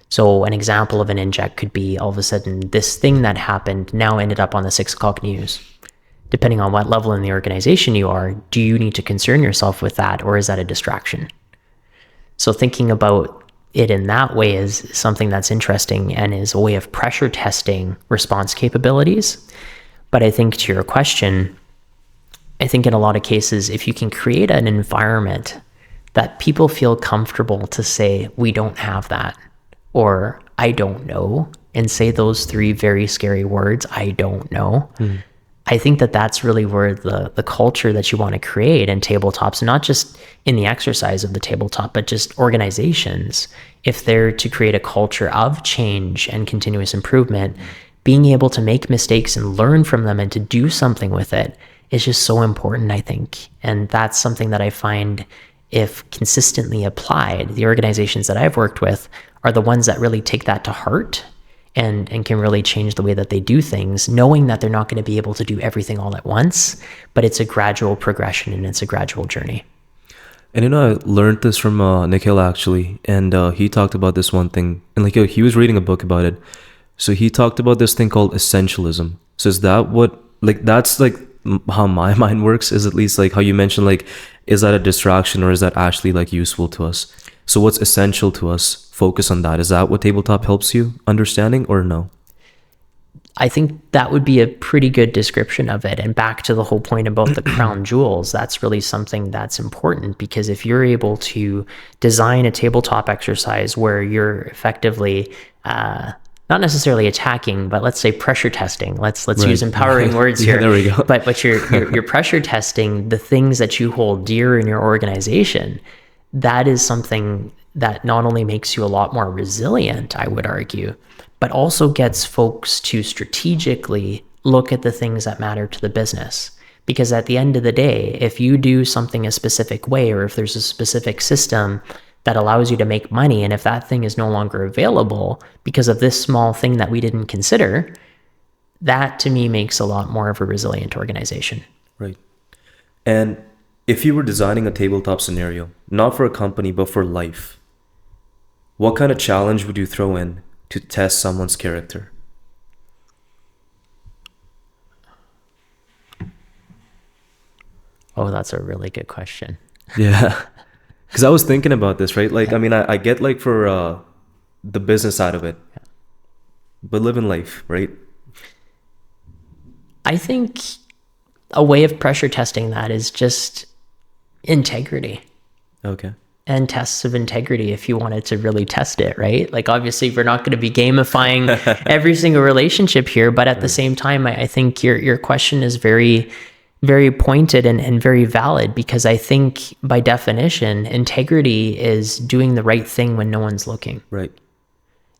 [SPEAKER 2] So an example of an inject could be, all of a sudden, this thing that happened now ended up on the 6 o'clock news. Depending on what level in the organization you are, do you need to concern yourself with that, or is that a distraction? So thinking about it in that way is something that's interesting and is a way of pressure testing response capabilities. But I think to your question, I think in a lot of cases, if you can create an environment that people feel comfortable to say, we don't have that, or I don't know, and say those 3 very scary words, I don't know. I think that that's really where the culture that you want to create in tabletops, not just in the exercise of the tabletop, but just organizations, if they're to create a culture of change and continuous improvement, being able to make mistakes and learn from them and to do something with it is just so important, I think. And that's something that I find, if consistently applied, the organizations that I've worked with are the ones that really take that to heart and can really change the way that they do things, knowing that they're not going to be able to do everything all at once, but it's a gradual progression and it's a gradual journey.
[SPEAKER 1] And I learned this from Nikhil, actually, and he talked about this one thing, and like he was reading a book about it. So he talked about this thing called essentialism. So is that what, like, that's like how my mind works, is at least like how you mentioned, like, is that a distraction or is that actually like useful to us? So what's essential to us? Focus on that. Is that what tabletop helps you understanding, or no?
[SPEAKER 2] I think that would be a pretty good description of it. And back to the whole point about the crown jewels, that's really something that's important, because if you're able to design a tabletop exercise where you're effectively not necessarily attacking, but let's say pressure testing. Let's use empowering words here.
[SPEAKER 1] Yeah, there we go.
[SPEAKER 2] But you're pressure testing the things that you hold dear in your organization. That is something that not only makes you a lot more resilient, I would argue, but also gets folks to strategically look at the things that matter to the business. Because at the end of the day, if you do something a specific way, or if there's a specific system that allows you to make money, and if that thing is no longer available because of this small thing that we didn't consider, that to me makes a lot more of a resilient organization.
[SPEAKER 1] Right. And if you were designing a tabletop scenario, not for a company, but for life, what kind of challenge would you throw in to test someone's character?
[SPEAKER 2] Oh, that's a really good question.
[SPEAKER 1] Yeah. Because I was thinking about this, right? Like, I mean, I get like for the business side of it, but live in life, right?
[SPEAKER 2] I think a way of pressure testing that is just integrity.
[SPEAKER 1] Okay.
[SPEAKER 2] And tests of integrity, if you wanted to really test it, right? Like, obviously, we're not going to be gamifying every single relationship here, but at the same time, I think your question is very, very pointed and very valid, because I think by definition, integrity is doing the right thing when no one's looking.
[SPEAKER 1] Right.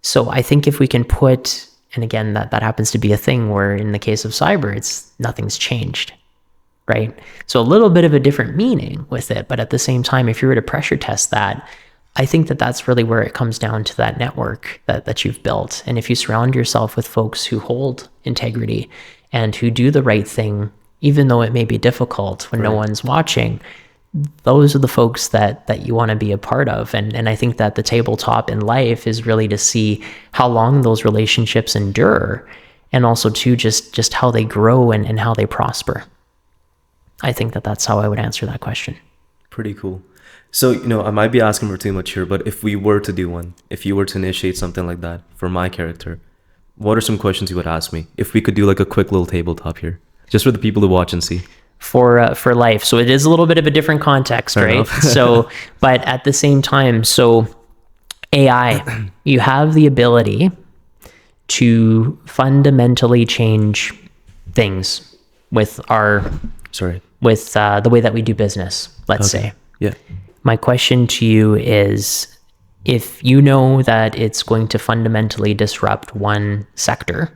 [SPEAKER 2] So I think if we can put, and again, that happens to be a thing where in the case of cyber, it's nothing's changed. Right? So a little bit of a different meaning with it, but at the same time, if you were to pressure test that, I think that that's really where it comes down to that network that you've built. And if you surround yourself with folks who hold integrity and who do the right thing, even though it may be difficult when no one's watching, those are the folks that you want to be a part of. And I think that the tabletop in life is really to see how long those relationships endure, and also to just how they grow and how they prosper. I think that's how I would answer that question.
[SPEAKER 1] Pretty cool. So, I might be asking for too much here, but if we were to do one, if you were to initiate something like that for my character, what are some questions you would ask me? If we could do like a quick little tabletop here, just for the people to watch and see.
[SPEAKER 2] For life. So it is a little bit of a different context,
[SPEAKER 1] Fair
[SPEAKER 2] right?
[SPEAKER 1] enough.
[SPEAKER 2] So, but at the same time, so AI, you have the ability to fundamentally change things with the way that we do business, let's say.
[SPEAKER 1] Yeah.
[SPEAKER 2] My question to you is, if you know that it's going to fundamentally disrupt one sector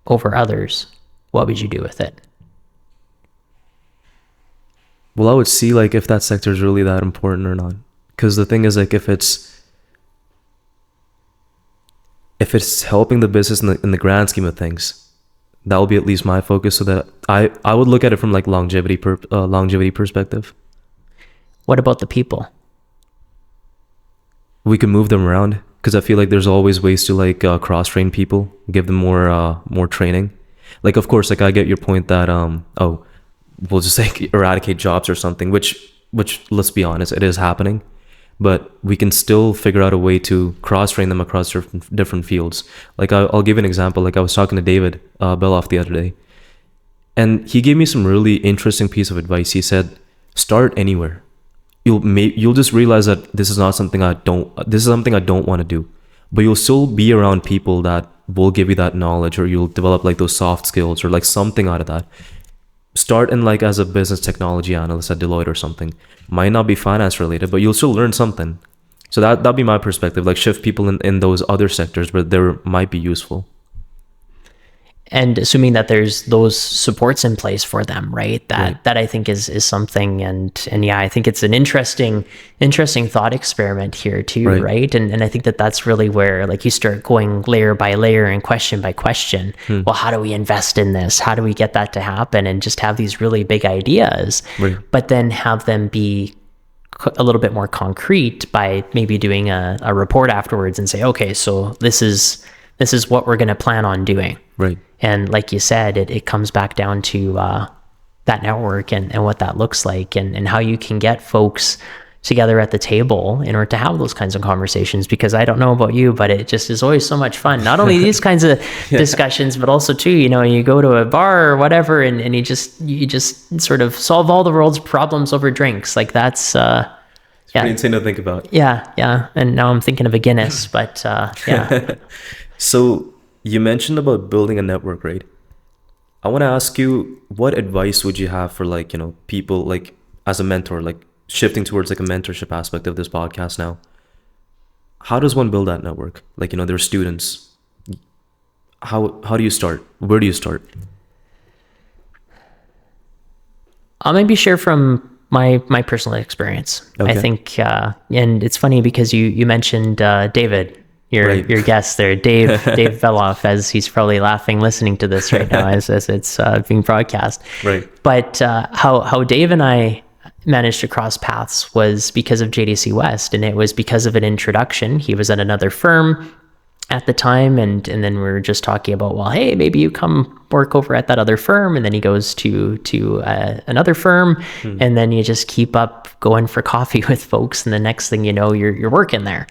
[SPEAKER 2] over others, what would you do with it?
[SPEAKER 1] Well, I would see like if that sector is really that important or not. Because the thing is, like, if it's helping the business in the grand scheme of things, that will be at least my focus. So that I would look at it from like longevity perspective.
[SPEAKER 2] What about the people?
[SPEAKER 1] We can move them around, because I feel like there's always ways to like cross train people, give them more training. Like, of course, like I get your point that we'll just like eradicate jobs or something, which let's be honest, it is happening. But we can still figure out a way to cross-train them across different fields. Like I'll give an example. Like I was talking to David Beloff the other day, and he gave me some really interesting piece of advice. He said, start anywhere. You'll just realize that this is something I don't want to do, but you'll still be around people that will give you that knowledge, or you'll develop like those soft skills or like something out of that. Start in like as a business technology analyst at Deloitte or something. Might not be finance related, but you'll still learn something. So that'd be my perspective. Like shift people in those other sectors where they might be useful.
[SPEAKER 2] And assuming that there's those supports in place for them, right? That I think is something, and yeah, I think it's an interesting thought experiment here too, right? And I think that's really where like you start going layer by layer and question by question. Well, how do we invest in this? How do we get that to happen? And just have these really big ideas, but then have them be a little bit more concrete by maybe doing a report afterwards and say, okay, so this is what we're going to plan on doing.
[SPEAKER 1] Right.
[SPEAKER 2] And like you said, it comes back down to that network and what that looks like, and how you can get folks together at the table in order to have those kinds of conversations. Because I don't know about you, but it just is always so much fun. Not only these kinds of discussions, but also too, you go to a bar or whatever, and you just sort of solve all the world's problems over drinks. Like that's
[SPEAKER 1] pretty insane to think about.
[SPEAKER 2] Yeah. And now I'm thinking of a Guinness, but yeah.
[SPEAKER 1] So you mentioned about building a network, right? I want to ask you, what advice would you have for like, people like as a mentor, like shifting towards like a mentorship aspect of this podcast now? How does one build that network? Like, there's students. How do you start? Where do you start?
[SPEAKER 2] I'll maybe share from my personal experience. Okay. I think, and it's funny because you mentioned David, your guest there, Dave Beloff, as he's probably laughing listening to this right now as it's being broadcast.
[SPEAKER 1] Right.
[SPEAKER 2] But how Dave and I managed to cross paths was because of JDC West, and it was because of an introduction. He was at another firm at the time, and then we were just talking about, well, hey, maybe you come work over at that other firm, and then he goes to another firm, and then you just keep up going for coffee with folks, and the next thing you know, you're working there,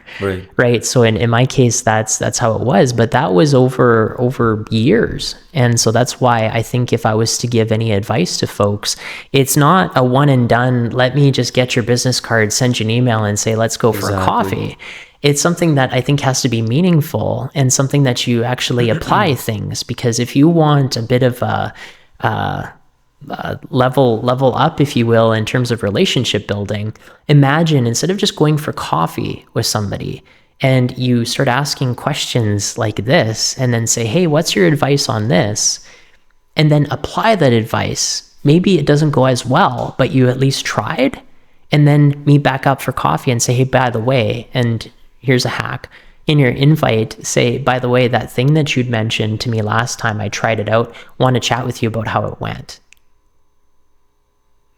[SPEAKER 2] right? So in my case, that's how it was, but that was over years, and so that's why I think if I was to give any advice to folks, it's not a one and done. Let me just get your business card, send you an email, and say let's go for a coffee. It's something that I think has to be meaningful and something that you actually apply things, because if you want a bit of a level up, if you will, in terms of relationship building, imagine instead of just going for coffee with somebody and you start asking questions like this and then say, hey, what's your advice on this? And then apply that advice. Maybe it doesn't go as well, but you at least tried, and then meet back up for coffee and say, hey, by the way, and here's a hack. In your invite, say, by the way, that thing that you'd mentioned to me last time, I tried it out, want to chat with you about how it went.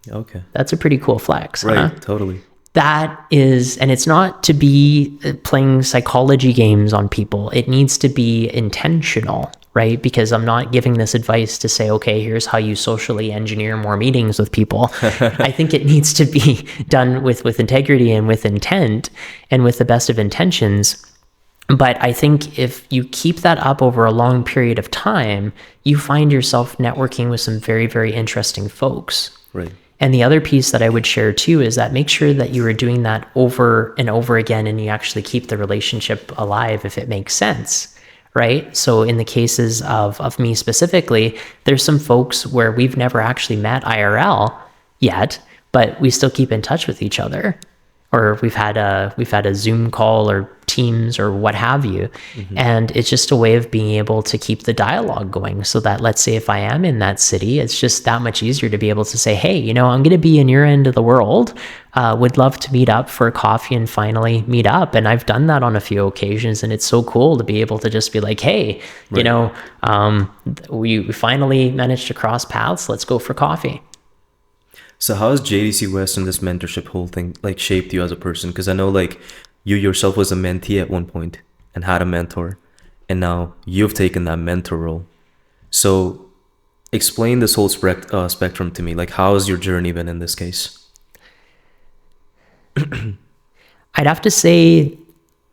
[SPEAKER 1] Okay.
[SPEAKER 2] That's a pretty cool flex.
[SPEAKER 1] Right, totally.
[SPEAKER 2] That is, and it's not to be playing psychology games on people. It needs to be intentional, right? Because I'm not giving this advice to say, okay, here's how you socially engineer more meetings with people. I think it needs to be done with integrity and with intent and with the best of intentions. But I think if you keep that up over a long period of time, you find yourself networking with some very, very interesting folks.
[SPEAKER 1] Right.
[SPEAKER 2] And the other piece that I would share too is that make sure that you are doing that over and over again, and you actually keep the relationship alive if it makes sense, right? So in the cases of me specifically, there's some folks where we've never actually met IRL yet, but we still keep in touch with each other, or we've had a Zoom call or Teams or what have you. And it's just a way of being able to keep the dialogue going, so that, let's say if I am in that city, it's just that much easier to be able to say, hey, I'm going to be in your end of the world. Would love to meet up for a coffee and finally meet up. And I've done that on a few occasions, and it's so cool to be able to just be like, hey, we finally managed to cross paths. Let's go for coffee.
[SPEAKER 1] So how has JDC West and this mentorship whole thing like shaped you as a person? Because I know like you yourself was a mentee at one point and had a mentor, and now you've taken that mentor role. So explain this whole spectrum to me. Like, how has your journey been in this case?
[SPEAKER 2] I'd have to say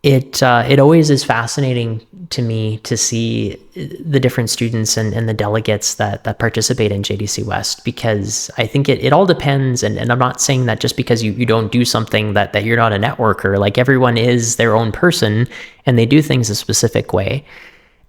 [SPEAKER 2] it always is fascinating to me to see the different students and the delegates that participate in JDC West, because I think it all depends. And I'm not saying that just because you don't do something that you're not a networker. Like, everyone is their own person and they do things a specific way.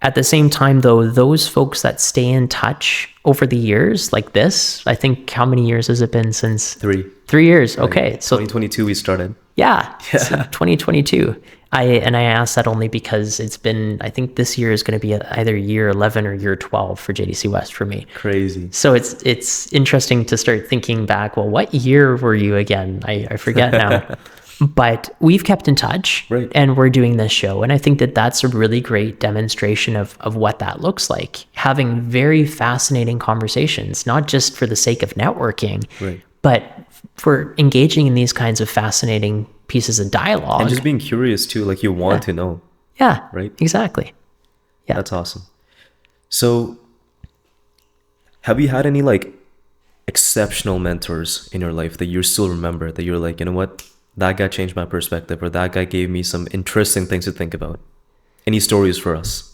[SPEAKER 2] At the same time, though, those folks that stay in touch over the years, like this, I think, how many years has it been since?
[SPEAKER 1] 3
[SPEAKER 2] years. Okay.
[SPEAKER 1] So 2022 we started.
[SPEAKER 2] Yeah. So 2022. I asked that only because it's been, I think this year is going to be either year 11 or year 12 for JDC West for me.
[SPEAKER 1] Crazy.
[SPEAKER 2] So it's interesting to start thinking back, well, what year were you again? I forget now. But we've kept in touch,
[SPEAKER 1] right,
[SPEAKER 2] and we're doing this show. And I think that's a really great demonstration of what that looks like. Having very fascinating conversations, not just for the sake of networking,
[SPEAKER 1] right,
[SPEAKER 2] but for engaging in these kinds of fascinating pieces of dialogue.
[SPEAKER 1] And just being curious too, like you want to know.
[SPEAKER 2] Yeah,
[SPEAKER 1] right?
[SPEAKER 2] Exactly. Yeah.
[SPEAKER 1] That's awesome. So have you had any like exceptional mentors in your life that you still remember, that you're like, you know what? That guy changed my perspective, or that guy gave me some interesting things to think about? Any stories for us?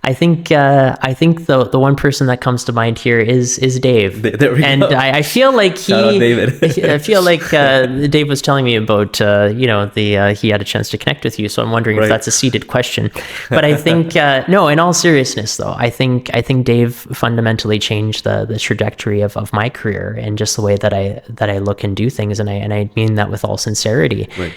[SPEAKER 2] I think the one person that comes to mind here is Dave.
[SPEAKER 1] There we
[SPEAKER 2] and
[SPEAKER 1] go.
[SPEAKER 2] I feel like
[SPEAKER 1] Shout out David.
[SPEAKER 2] I feel like Dave was telling me about he had a chance to connect with you, so I'm wondering if that's a seeded question. But I think no, in all seriousness though, I think Dave fundamentally changed the trajectory of my career and just the way that I look and do things, and I mean that with all sincerity.
[SPEAKER 1] Right.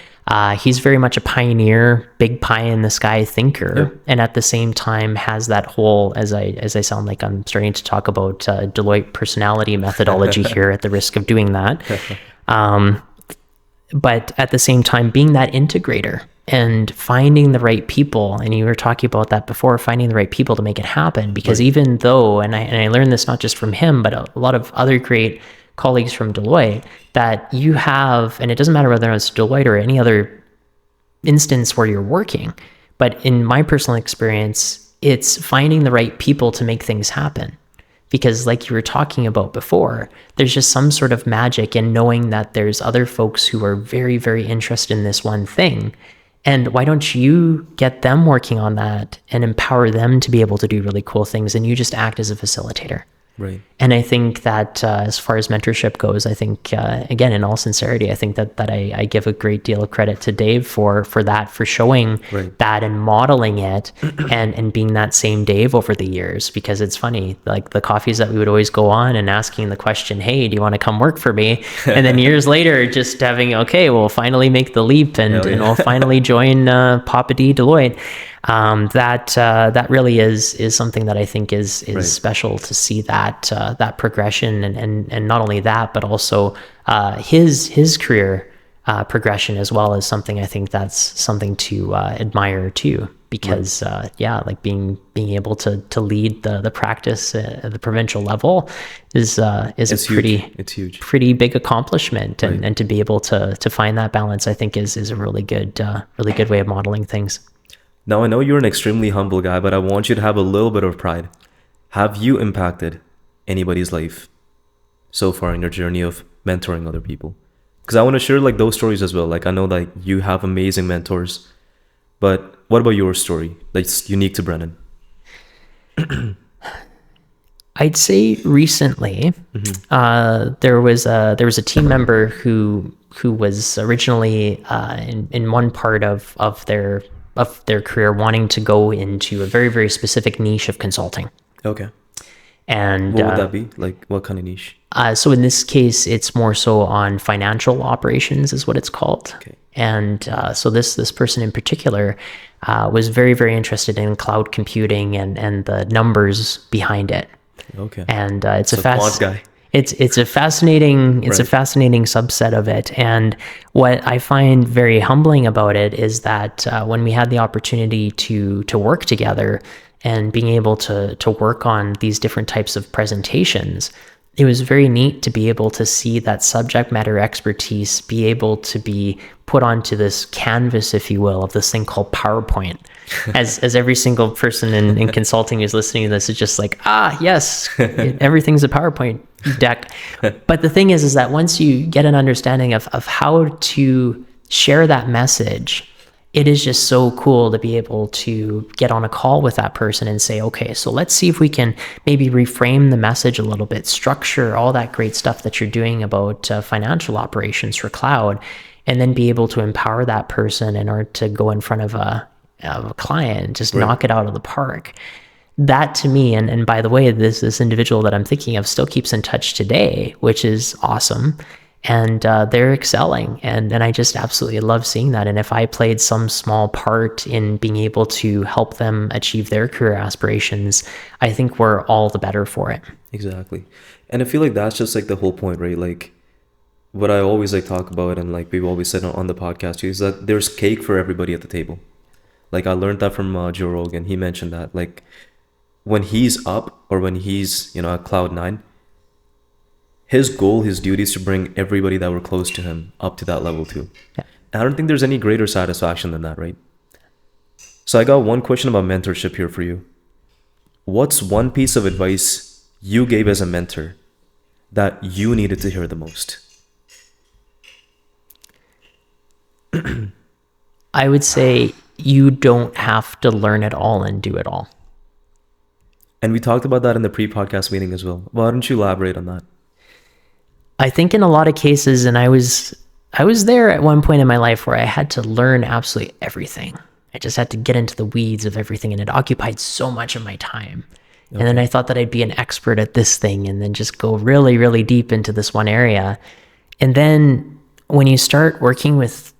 [SPEAKER 2] He's very much a pioneer, big pie in the sky thinker, and at the same time has that whole, as I sound like I'm starting to talk about Deloitte personality methodology here at the risk of doing that. But at the same time, being that integrator and finding the right people, and you were talking about that before, finding the right people to make it happen. Because even though, and I learned this not just from him, but a lot of other great colleagues from Deloitte, that you have, and it doesn't matter whether it's Deloitte or any other instance where you're working, but in my personal experience, it's finding the right people to make things happen. Because like you were talking about before, there's just some sort of magic in knowing that there's other folks who are very, very interested in this one thing. And why don't you get them working on that and empower them to be able to do really cool things, and you just act as a facilitator?
[SPEAKER 1] Right.
[SPEAKER 2] And I think that as far as mentorship goes, I think, again, in all sincerity, I think that I give a great deal of credit to Dave for that, for showing that and modeling it and being that same Dave over the years. Because it's funny, like the coffees that we would always go on and asking the question, hey, do you want to come work for me? And then years later, just having, okay, we'll finally make the leap and we'll finally join Papa D Deloitte. That really is something that I think is special to see that progression and not only that, but also his career progression as well, as something I think that's something to admire too. Because like being able to lead the practice at the provincial level is pretty big accomplishment, and to be able to find that balance, I think is a really good way of modeling things.
[SPEAKER 1] Now, I know you're an extremely humble guy, but I want you to have a little bit of pride. Have you impacted anybody's life so far in your journey of mentoring other people? Because I want to share like those stories as well. Like, I know that you have amazing mentors, but what about your story that's unique to Brennen?
[SPEAKER 2] I'd say recently, there was a team member who was originally in one part of their of their career wanting to go into a very, very specific niche of consulting.
[SPEAKER 1] Okay.
[SPEAKER 2] And
[SPEAKER 1] What would that be? Like, what kind of niche?
[SPEAKER 2] so in this case, it's more so on financial operations is what it's called.
[SPEAKER 1] Okay.
[SPEAKER 2] And so this person in particular was very, very interested in cloud computing and the numbers behind it.
[SPEAKER 1] Okay.
[SPEAKER 2] And it's
[SPEAKER 1] a quant guy.
[SPEAKER 2] It's a fascinating subset of it. And what I find very humbling about it is that when we had the opportunity to work together and being able to work on these different types of presentations, it was very neat to be able to see that subject matter expertise be able to be put onto this canvas, if you will, of this thing called PowerPoint. As every single person in consulting who's listening to this is just like, yes, everything's a PowerPoint deck. But the thing is that once you get an understanding of how to share that message, it is just so cool to be able to get on a call with that person and say, okay, so let's see if we can maybe reframe the message a little bit, structure all that great stuff that you're doing about financial operations for cloud, and then be able to empower that person in order to go in front of a client and just knock it out of the park. That to me, and by the way, this individual that I'm thinking of still keeps in touch today, which is awesome. And they're excelling. And I just absolutely love seeing that. And if I played some small part in being able to help them achieve their career aspirations, I think we're all the better for it.
[SPEAKER 1] Exactly. And I feel like that's just like the whole point, right? Like what I always like talk about, and like we've always said on the podcast too, is that there's cake for everybody at the table. Like I learned that from Joe Rogan. He mentioned that like when he's up or when he's, at Cloud9, his goal, his duty is to bring everybody that were close to him up to that level too.
[SPEAKER 2] Yeah.
[SPEAKER 1] And I don't think there's any greater satisfaction than that, right? So I got one question about mentorship here for you. What's one piece of advice you gave as a mentor that you needed to hear the most?
[SPEAKER 2] I would say you don't have to learn it all and do it all.
[SPEAKER 1] And we talked about that in the pre-podcast meeting as well. Why don't you elaborate on that?
[SPEAKER 2] I think in a lot of cases, and I was there at one point in my life where I had to learn absolutely everything. I just had to get into the weeds of everything, and it occupied so much of my time. Okay. And then I thought that I'd be an expert at this thing and then just go really, really deep into this one area. And then when you start working with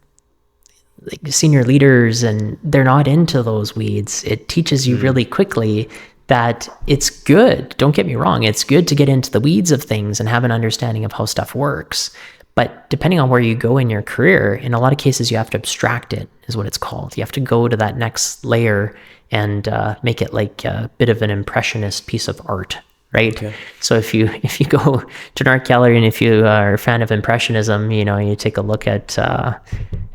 [SPEAKER 2] like senior leaders and they're not into those weeds, it teaches you really quickly that it's good. Don't get me wrong. It's good to get into the weeds of things and have an understanding of how stuff works. But depending on where you go in your career, in a lot of cases, you have to abstract it, is what it's called. You have to go to that next layer and make it like a bit of an impressionist piece of art, right? Okay. So if you go to an art gallery and if you are a fan of impressionism, you take a look at that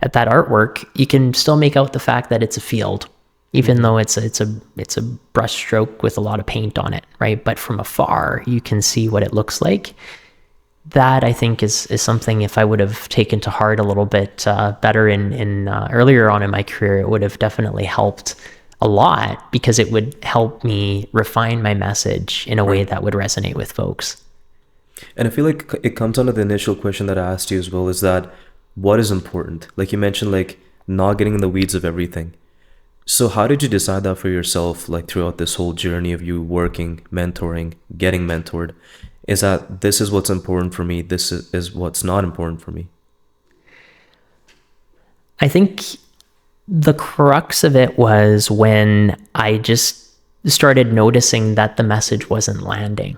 [SPEAKER 2] artwork, you can still make out the fact that it's a field, even though it's a brush stroke with a lot of paint on it, right? But from afar, you can see what it looks like. That I think is something, if I would have taken to heart a little bit better in earlier on in my career, it would have definitely helped a lot, because it would help me refine my message in a way that would resonate with folks.
[SPEAKER 1] And I feel like it comes under the initial question that I asked you as well, is that what is important? Like you mentioned, like not getting in the weeds of everything. So how did you decide that for yourself, like throughout this whole journey of you working, mentoring, getting mentored? Is that this is what's important for me, this is what's not important for me?
[SPEAKER 2] I think the crux of it was when I just started noticing that the message wasn't landing.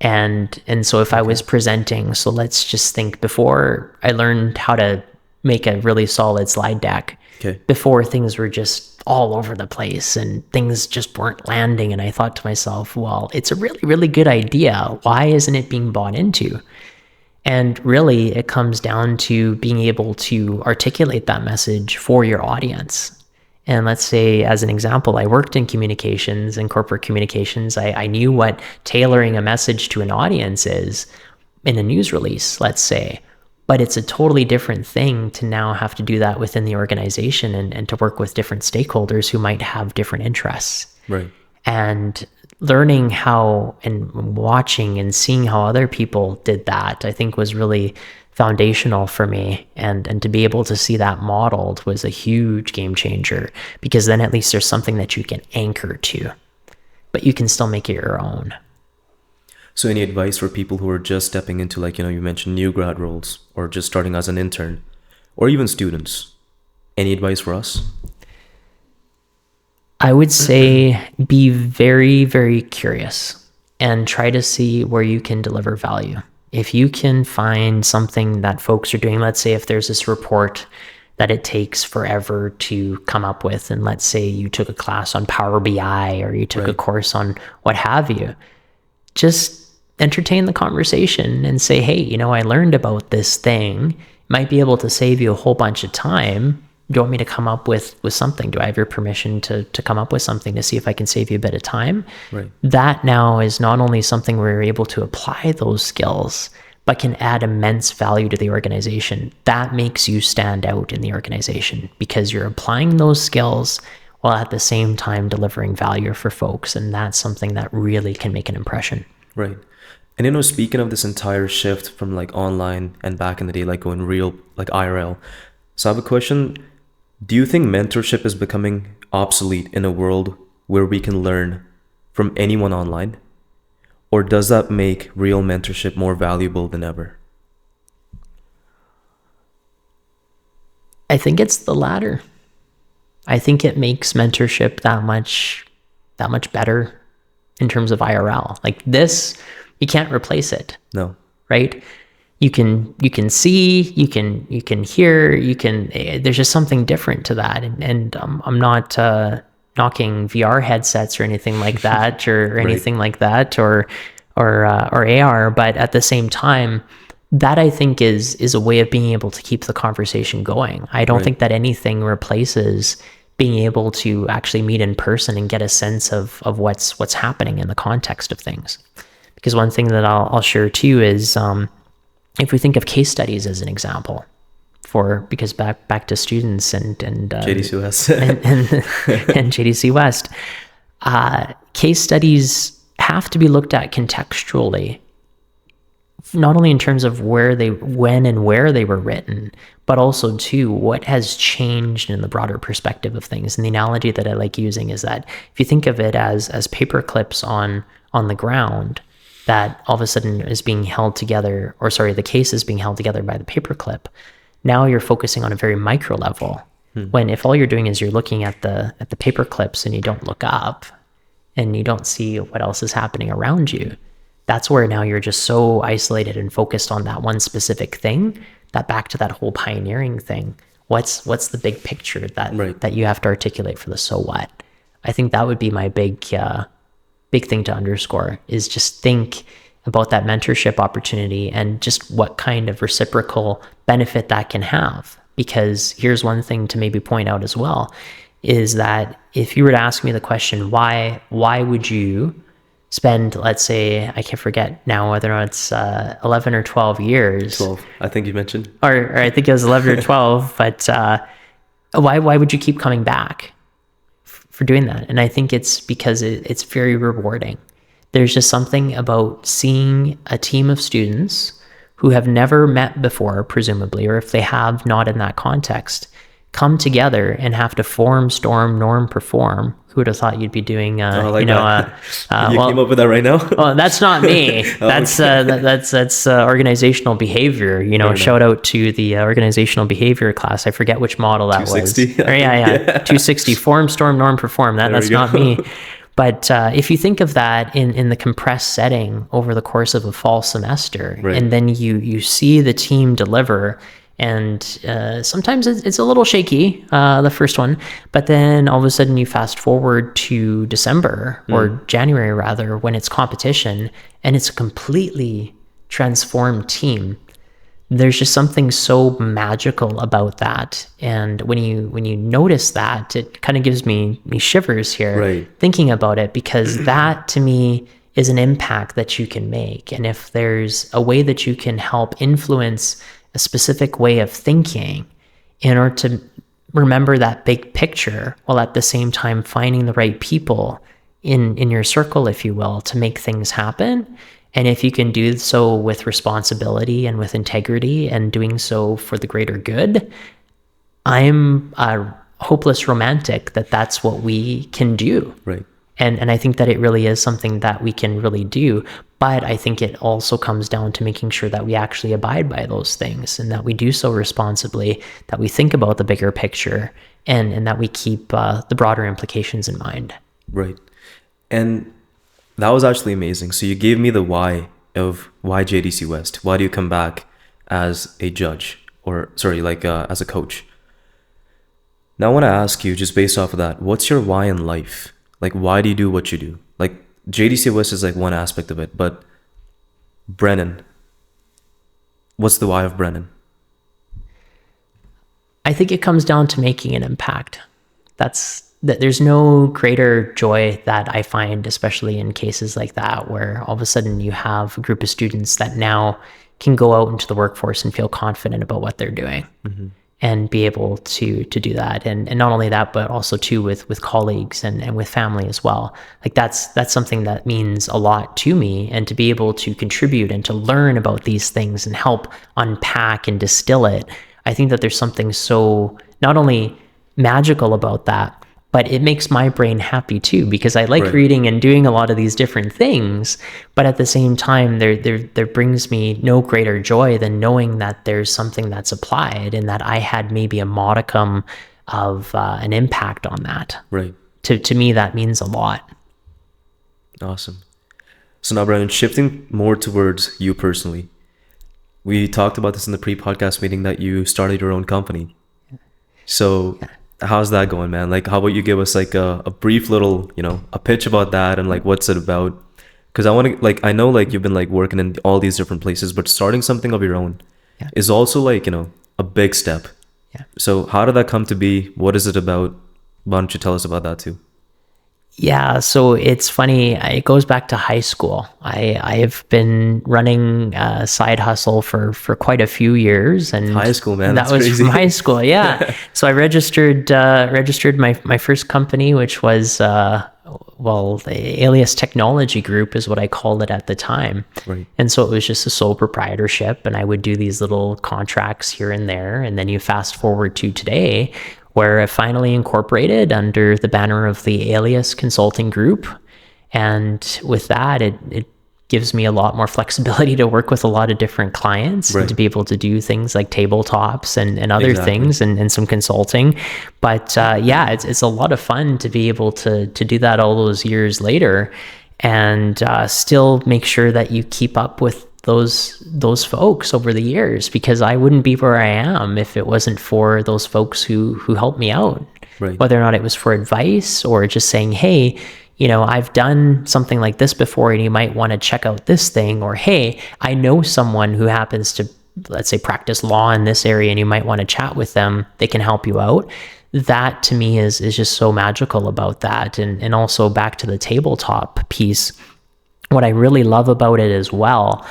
[SPEAKER 2] And so if I was presenting, so let's just think, before I learned how to make a really solid slide deck, before things were just all over the place and things just weren't landing. And I thought to myself, well, it's a really, really good idea. Why isn't it being bought into? And really, it comes down to being able to articulate that message for your audience. And let's say, as an example, I worked in communications and corporate communications. I knew what tailoring a message to an audience is in a news release, let's say. But it's a totally different thing to now have to do that within the organization and to work with different stakeholders who might have different interests.
[SPEAKER 1] Right.
[SPEAKER 2] And learning how and watching and seeing how other people did that, I think was really foundational for me, and to be able to see that modeled was a huge game changer, because then at least there's something that you can anchor to, but you can still make it your own.
[SPEAKER 1] So any advice for people who are just stepping into, like, you mentioned new grad roles, or just starting as an intern, or even students? Any advice for us?
[SPEAKER 2] I would say be very, very curious and try to see where you can deliver value. If you can find something that folks are doing, let's say if there's this report that it takes forever to come up with, and let's say you took a class on Power BI or you took a course on what have you, just entertain the conversation and say, hey, I learned about this thing. It might be able to save you a whole bunch of time. Do you want me to come up with something? Do I have your permission to come up with something to see if I can save you a bit of time?
[SPEAKER 1] Right.
[SPEAKER 2] That now is not only something where you're able to apply those skills, but can add immense value to the organization. That makes you stand out in the organization because you're applying those skills while at the same time delivering value for folks. And that's something that really can make an impression.
[SPEAKER 1] Right. And speaking of this entire shift from like online and back in the day, like going real, like IRL. So I have a question. Do you think mentorship is becoming obsolete in a world where we can learn from anyone online? Or does that make real mentorship more valuable than ever?
[SPEAKER 2] I think it's the latter. I think it makes mentorship that much better in terms of IRL. Like this, you can't replace it.
[SPEAKER 1] No.
[SPEAKER 2] Right? You can see, you can hear, there's just something different to that. And I'm not knocking VR headsets or anything like that, or anything like that, or AR, but at the same time, that I think is a way of being able to keep the conversation going. I don't think that anything replaces being able to actually meet in person and get a sense of what's happening in the context of things. Because one thing that I'll share too is if we think of case studies as an example, because back to students and
[SPEAKER 1] JDC West
[SPEAKER 2] and JDC West, case studies have to be looked at contextually, not only in terms of when and where they were written, but also too what has changed in the broader perspective of things. And the analogy that I like using is that if you think of it as paper clips on the ground that all of a sudden is being held together, the case is being held together by the paper clip. Now you're focusing on a very micro level. When if all you're doing is you're looking at the paper clips and you don't look up and you don't see what else is happening around you, that's where now you're just so isolated and focused on that one specific thing, that back to that whole pioneering thing. What's the big picture that you have to articulate for the so what? I think that would be my big thing to underscore, is just think about that mentorship opportunity and just what kind of reciprocal benefit that can have. Because here's one thing to maybe point out as well, is that if you were to ask me the question, why would you spend, let's say, I can't forget now whether or not it's 11 or 12 years.
[SPEAKER 1] 12, I think you mentioned.
[SPEAKER 2] Or I think it was 11 or 12, but why would you keep coming back for doing that? And I think it's because it's very rewarding. There's just something about seeing a team of students who have never met before, presumably, or if they have, not in that context, come together and have to form, storm, norm, perform. Who would have thought you'd be doing,
[SPEAKER 1] you came up with that right now?
[SPEAKER 2] Well, that's not me. That's organizational behavior. Shout out to the organizational behavior class. I forget which model that
[SPEAKER 1] 260.
[SPEAKER 2] Was. Yeah. 260, form, storm, norm, perform. That's not me. But if you think of that in the compressed setting over the course of a fall semester, and then you see the team deliver, and sometimes it's a little shaky, the first one, but then all of a sudden you fast forward to December or January rather, when it's competition and it's a completely transformed team. There's just something so magical about that. And when you notice that, it kind of gives me shivers here thinking about it, because that to me is an impact that you can make. And if there's a way that you can help influence a specific way of thinking in order to remember that big picture, while at the same time finding the right people in your circle, if you will, to make things happen, And if you can do so with responsibility and with integrity and doing so for the greater good, I'm a hopeless romantic that that's what we can do.
[SPEAKER 1] Right.
[SPEAKER 2] And I think that it really is something that we can really do. But I think it also comes down to making sure that we actually abide by those things and that we do so responsibly, that we think about the bigger picture, and that we keep the broader implications in mind.
[SPEAKER 1] Right. And that was actually amazing. So you gave me the why of why JDC West. Why do you come back as a judge, or sorry, like as a coach? Now I want to ask you, just based off of that, what's your why in life? Like, why do you do what you do? Like, JDC West is like one aspect of it, but Brennen, what's the why of Brennen?
[SPEAKER 2] I think it comes down to making an impact. There's no greater joy that I find, especially in cases like that, where all of a sudden you have a group of students that now can go out into the workforce and feel confident about what they're doing, and be able to do that. And not only that, but also too with colleagues and with family as well. Like that's something that means a lot to me, and to be able to contribute and to learn about these things and help unpack and distill it. I think that there's something so not only magical about that, but it makes my brain happy too, because I like reading and doing a lot of these different things. But at the same time, there brings me no greater joy than knowing that there's something that's applied and that I had maybe a modicum of an impact on that.
[SPEAKER 1] Right.
[SPEAKER 2] To me, that means a lot.
[SPEAKER 1] Awesome. So now, Brennen, shifting more towards you personally, we talked about this in the pre-podcast meeting that you started your own company. So how's that going, man? Like, how about you give us like a brief little, a pitch about that, and like, what's it about? Because I want to, like, I know like you've been like working in all these different places, but starting something of your own is also like, a big step.
[SPEAKER 2] Yeah.
[SPEAKER 1] So how did that come to be? What is it about? Why don't you tell us about that too?
[SPEAKER 2] Yeah, so it's funny. It goes back to high school. I have been running a side hustle for quite a few years, and
[SPEAKER 1] high school, man.
[SPEAKER 2] That was
[SPEAKER 1] crazy.
[SPEAKER 2] From high school. Yeah. So I registered my first company, which was the Alias Technology Group is what I called it at the time.
[SPEAKER 1] Right.
[SPEAKER 2] And so it was just a sole proprietorship, and I would do these little contracts here and there. And then you fast forward to today, where I finally incorporated under the banner of the Alias Consulting Group. And with that, it gives me a lot more flexibility to work with a lot of different clients, and to be able to do things like tabletops and other things and some consulting. But it's a lot of fun to be able to do that all those years later, and still make sure that you keep up with those folks over the years, because I wouldn't be where I am if it wasn't for those folks who helped me out, whether or not it was for advice or just saying, hey, I've done something like this before and you might want to check out this thing, or hey, I know someone who happens to, let's say, practice law in this area and you might want to chat with them, they can help you out. That to me is just so magical about that. And also back to the tabletop piece, what I really love about it as well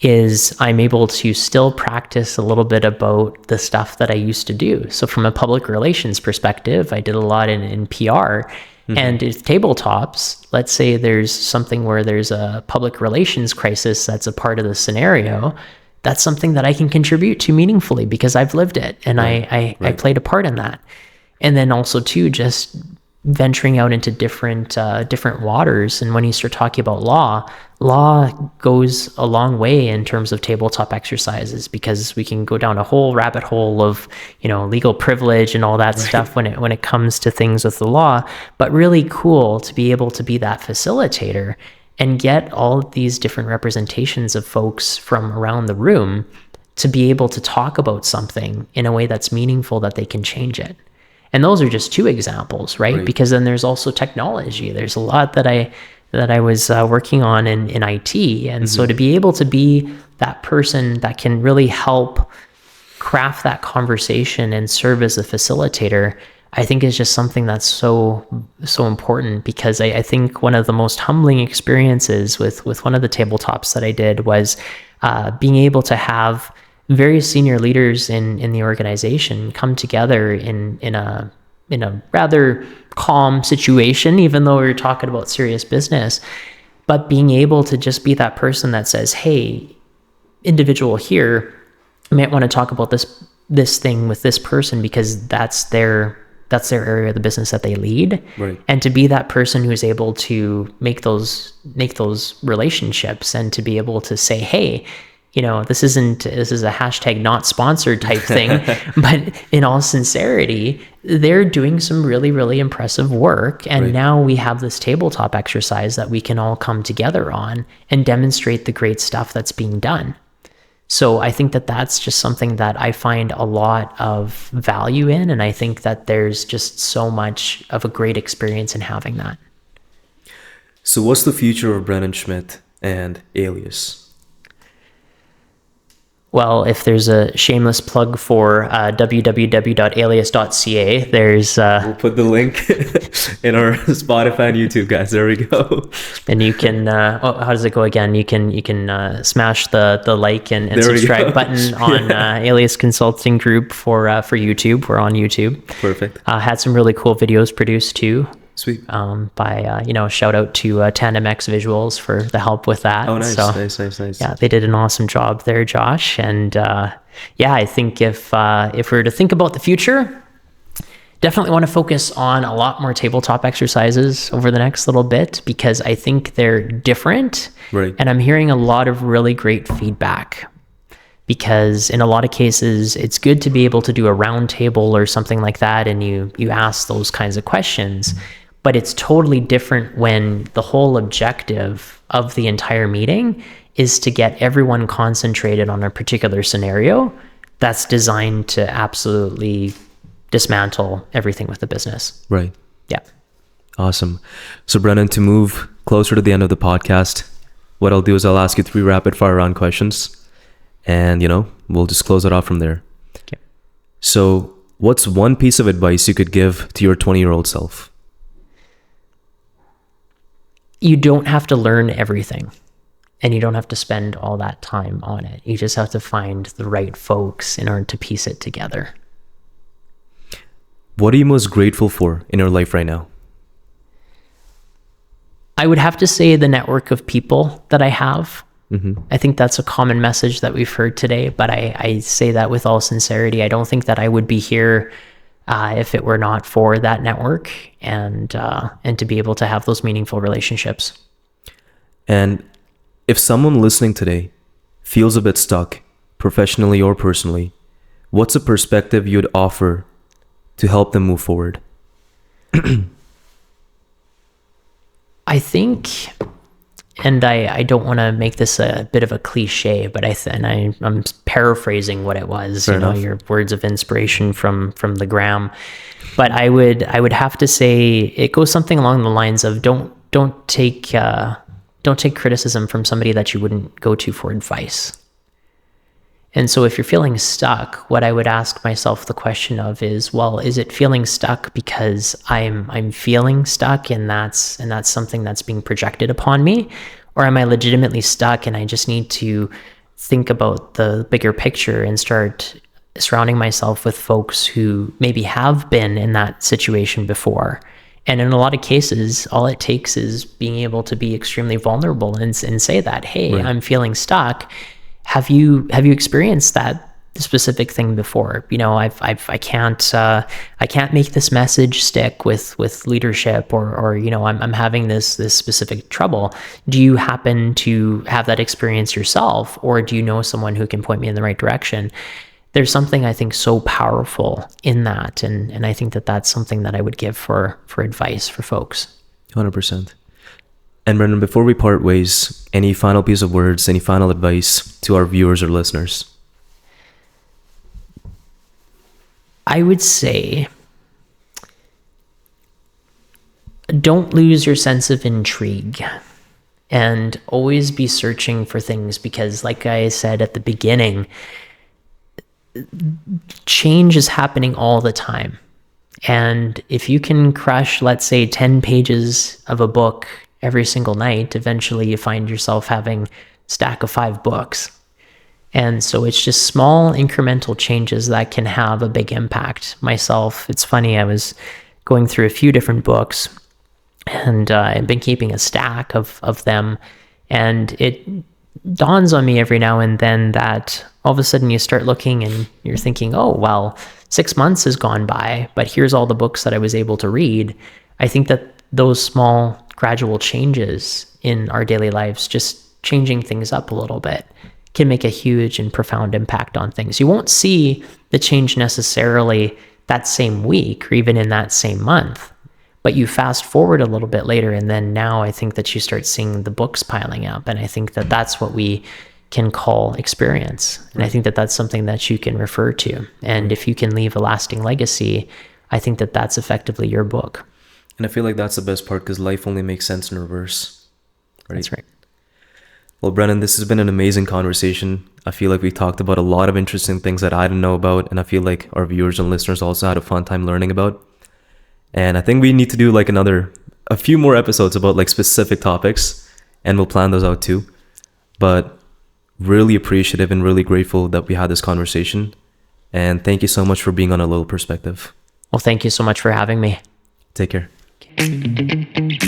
[SPEAKER 2] is I'm able to still practice a little bit about the stuff that I used to do. So from a public relations perspective, I did a lot in PR. And with tabletops, let's say there's something where there's a public relations crisis that's a part of the scenario, that's something that I can contribute to meaningfully because I've lived it, and I played a part in that. And then also too, just venturing out into different waters. And when you start talking about law goes a long way in terms of tabletop exercises, because we can go down a whole rabbit hole of, legal privilege and all that stuff when it comes to things with the law. But really cool to be able to be that facilitator and get all of these different representations of folks from around the room to be able to talk about something in a way that's meaningful, that they can change it. And those are just two examples, right? Because then there's also technology. There's a lot that I was working on in IT. And so to be able to be that person that can really help craft that conversation and serve as a facilitator, I think is just something that's so important, because I think one of the most humbling experiences with one of the tabletops that I did was being able to have various senior leaders in the organization come together in a rather calm situation, even though we were talking about serious business, But being able to just be that person that says, hey, individual here, I might want to talk about this thing with this person because that's their area of the business that they lead.
[SPEAKER 1] Right.
[SPEAKER 2] And to be that person who is able to make those relationships and to be able to say, hey, this is a hashtag not sponsored type thing, but in all sincerity, they're doing some really, really impressive work. And
[SPEAKER 1] Right.
[SPEAKER 2] now we have this tabletop exercise that we can all come together on and demonstrate the great stuff that's being done. So I think that that's just something that I find a lot of value in. And I think that there's just so much of a great experience in having that.
[SPEAKER 1] So what's the future of Brennen Schmidt and Alias?
[SPEAKER 2] Well, if there's a shameless plug for www.alias.ca, there's...
[SPEAKER 1] We'll put the link in our Spotify and YouTube, guys. There we go.
[SPEAKER 2] And you can... how does it go again? You can smash the like and subscribe button on Alias Consulting Group for YouTube. We're on YouTube.
[SPEAKER 1] Perfect.
[SPEAKER 2] Had some really cool videos produced too.
[SPEAKER 1] Sweet.
[SPEAKER 2] By shout out to Tandem X Visuals for the help with that.
[SPEAKER 1] Oh, nice,
[SPEAKER 2] so,
[SPEAKER 1] nice.
[SPEAKER 2] Yeah, they did an awesome job there, Josh. And I think if we were to think about the future, definitely want to focus on a lot more tabletop exercises over the next little bit because I think they're different.
[SPEAKER 1] Right.
[SPEAKER 2] And I'm hearing a lot of really great feedback. Because in a lot of cases, it's good to be able to do a round table or something like that, and you ask those kinds of questions. But it's totally different when the whole objective of the entire meeting is to get everyone concentrated on a particular scenario that's designed to absolutely dismantle everything with the business.
[SPEAKER 1] Right.
[SPEAKER 2] Yeah.
[SPEAKER 1] Awesome. So Brennen, to move closer to the end of the podcast, what I'll do is I'll ask you 3 rapid fire round questions. And, we'll just close it off from there.
[SPEAKER 2] Okay.
[SPEAKER 1] So what's one piece of advice you could give to your 20-year-old self?
[SPEAKER 2] You don't have to learn everything. And you don't have to spend all that time on it. You just have to find the right folks in order to piece it together.
[SPEAKER 1] What are you most grateful for in your life right now?
[SPEAKER 2] I would have to say the network of people that I have.
[SPEAKER 1] Mm-hmm.
[SPEAKER 2] I think that's a common message that we've heard today, but I say that with all sincerity. I don't think that I would be here if it were not for that network and to be able to have those meaningful relationships.
[SPEAKER 1] And if someone listening today feels a bit stuck, professionally or personally, what's a perspective you'd offer to help them move forward?
[SPEAKER 2] I think, and I don't want to make this a bit of a cliche, but I'm paraphrasing what it was,
[SPEAKER 1] Fair enough.
[SPEAKER 2] Your words of inspiration from the gram. But I would have to say it goes something along the lines of don't take criticism from somebody that you wouldn't go to for advice. And so if you're feeling stuck, what I would ask myself the question of is, well, is it feeling stuck because I'm feeling stuck and that's something that's being projected upon me? Or am I legitimately stuck and I just need to think about the bigger picture and start surrounding myself with folks who maybe have been in that situation before? And in a lot of cases, all it takes is being able to be extremely vulnerable and say that, hey,
[SPEAKER 1] Right.
[SPEAKER 2] I'm feeling stuck. Have you experienced that specific thing before? I can't make this message stick with leadership or I'm having this specific trouble. Do you happen to have that experience yourself, or do you know someone who can point me in the right direction? There's something I think so powerful in that, and I think that that's something that I would give for advice for folks.
[SPEAKER 1] 100%. And Brennen, before we part ways, any final piece of words, any final advice to our viewers or listeners?
[SPEAKER 2] I would say don't lose your sense of intrigue and always be searching for things, because like I said at the beginning, change is happening all the time. And if you can crush, let's say, 10 pages of a book every single night, eventually you find yourself having a stack of 5 books. And so it's just small incremental changes that can have a big impact. Myself, it's funny, I was going through a few different books, And I've been keeping a stack of them. And it dawns on me every now and then that all of a sudden you start looking and you're thinking, oh, well, 6 months has gone by, but here's all the books that I was able to read. I think that those small gradual changes in our daily lives, just changing things up a little bit, can make a huge and profound impact on things. You won't see the change necessarily that same week or even in that same month, but you fast forward a little bit later, and then now I think that you start seeing the books piling up. And I think that that's what we can call experience. And I think that that's something that you can refer to. And if you can leave a lasting legacy, I think that that's effectively your book.
[SPEAKER 1] And I feel like that's the best part, because life only makes sense in reverse. Right?
[SPEAKER 2] That's right.
[SPEAKER 1] Well, Brennen, this has been an amazing conversation. I feel like we talked about a lot of interesting things that I didn't know about, and I feel like our viewers and listeners also had a fun time learning about. And I think we need to do like a few more episodes about like specific topics, and we'll plan those out too. But really appreciative and really grateful that we had this conversation. And thank you so much for being on A Little Perspective.
[SPEAKER 2] Well, thank you so much for having me.
[SPEAKER 1] Take care.
[SPEAKER 2] Okay.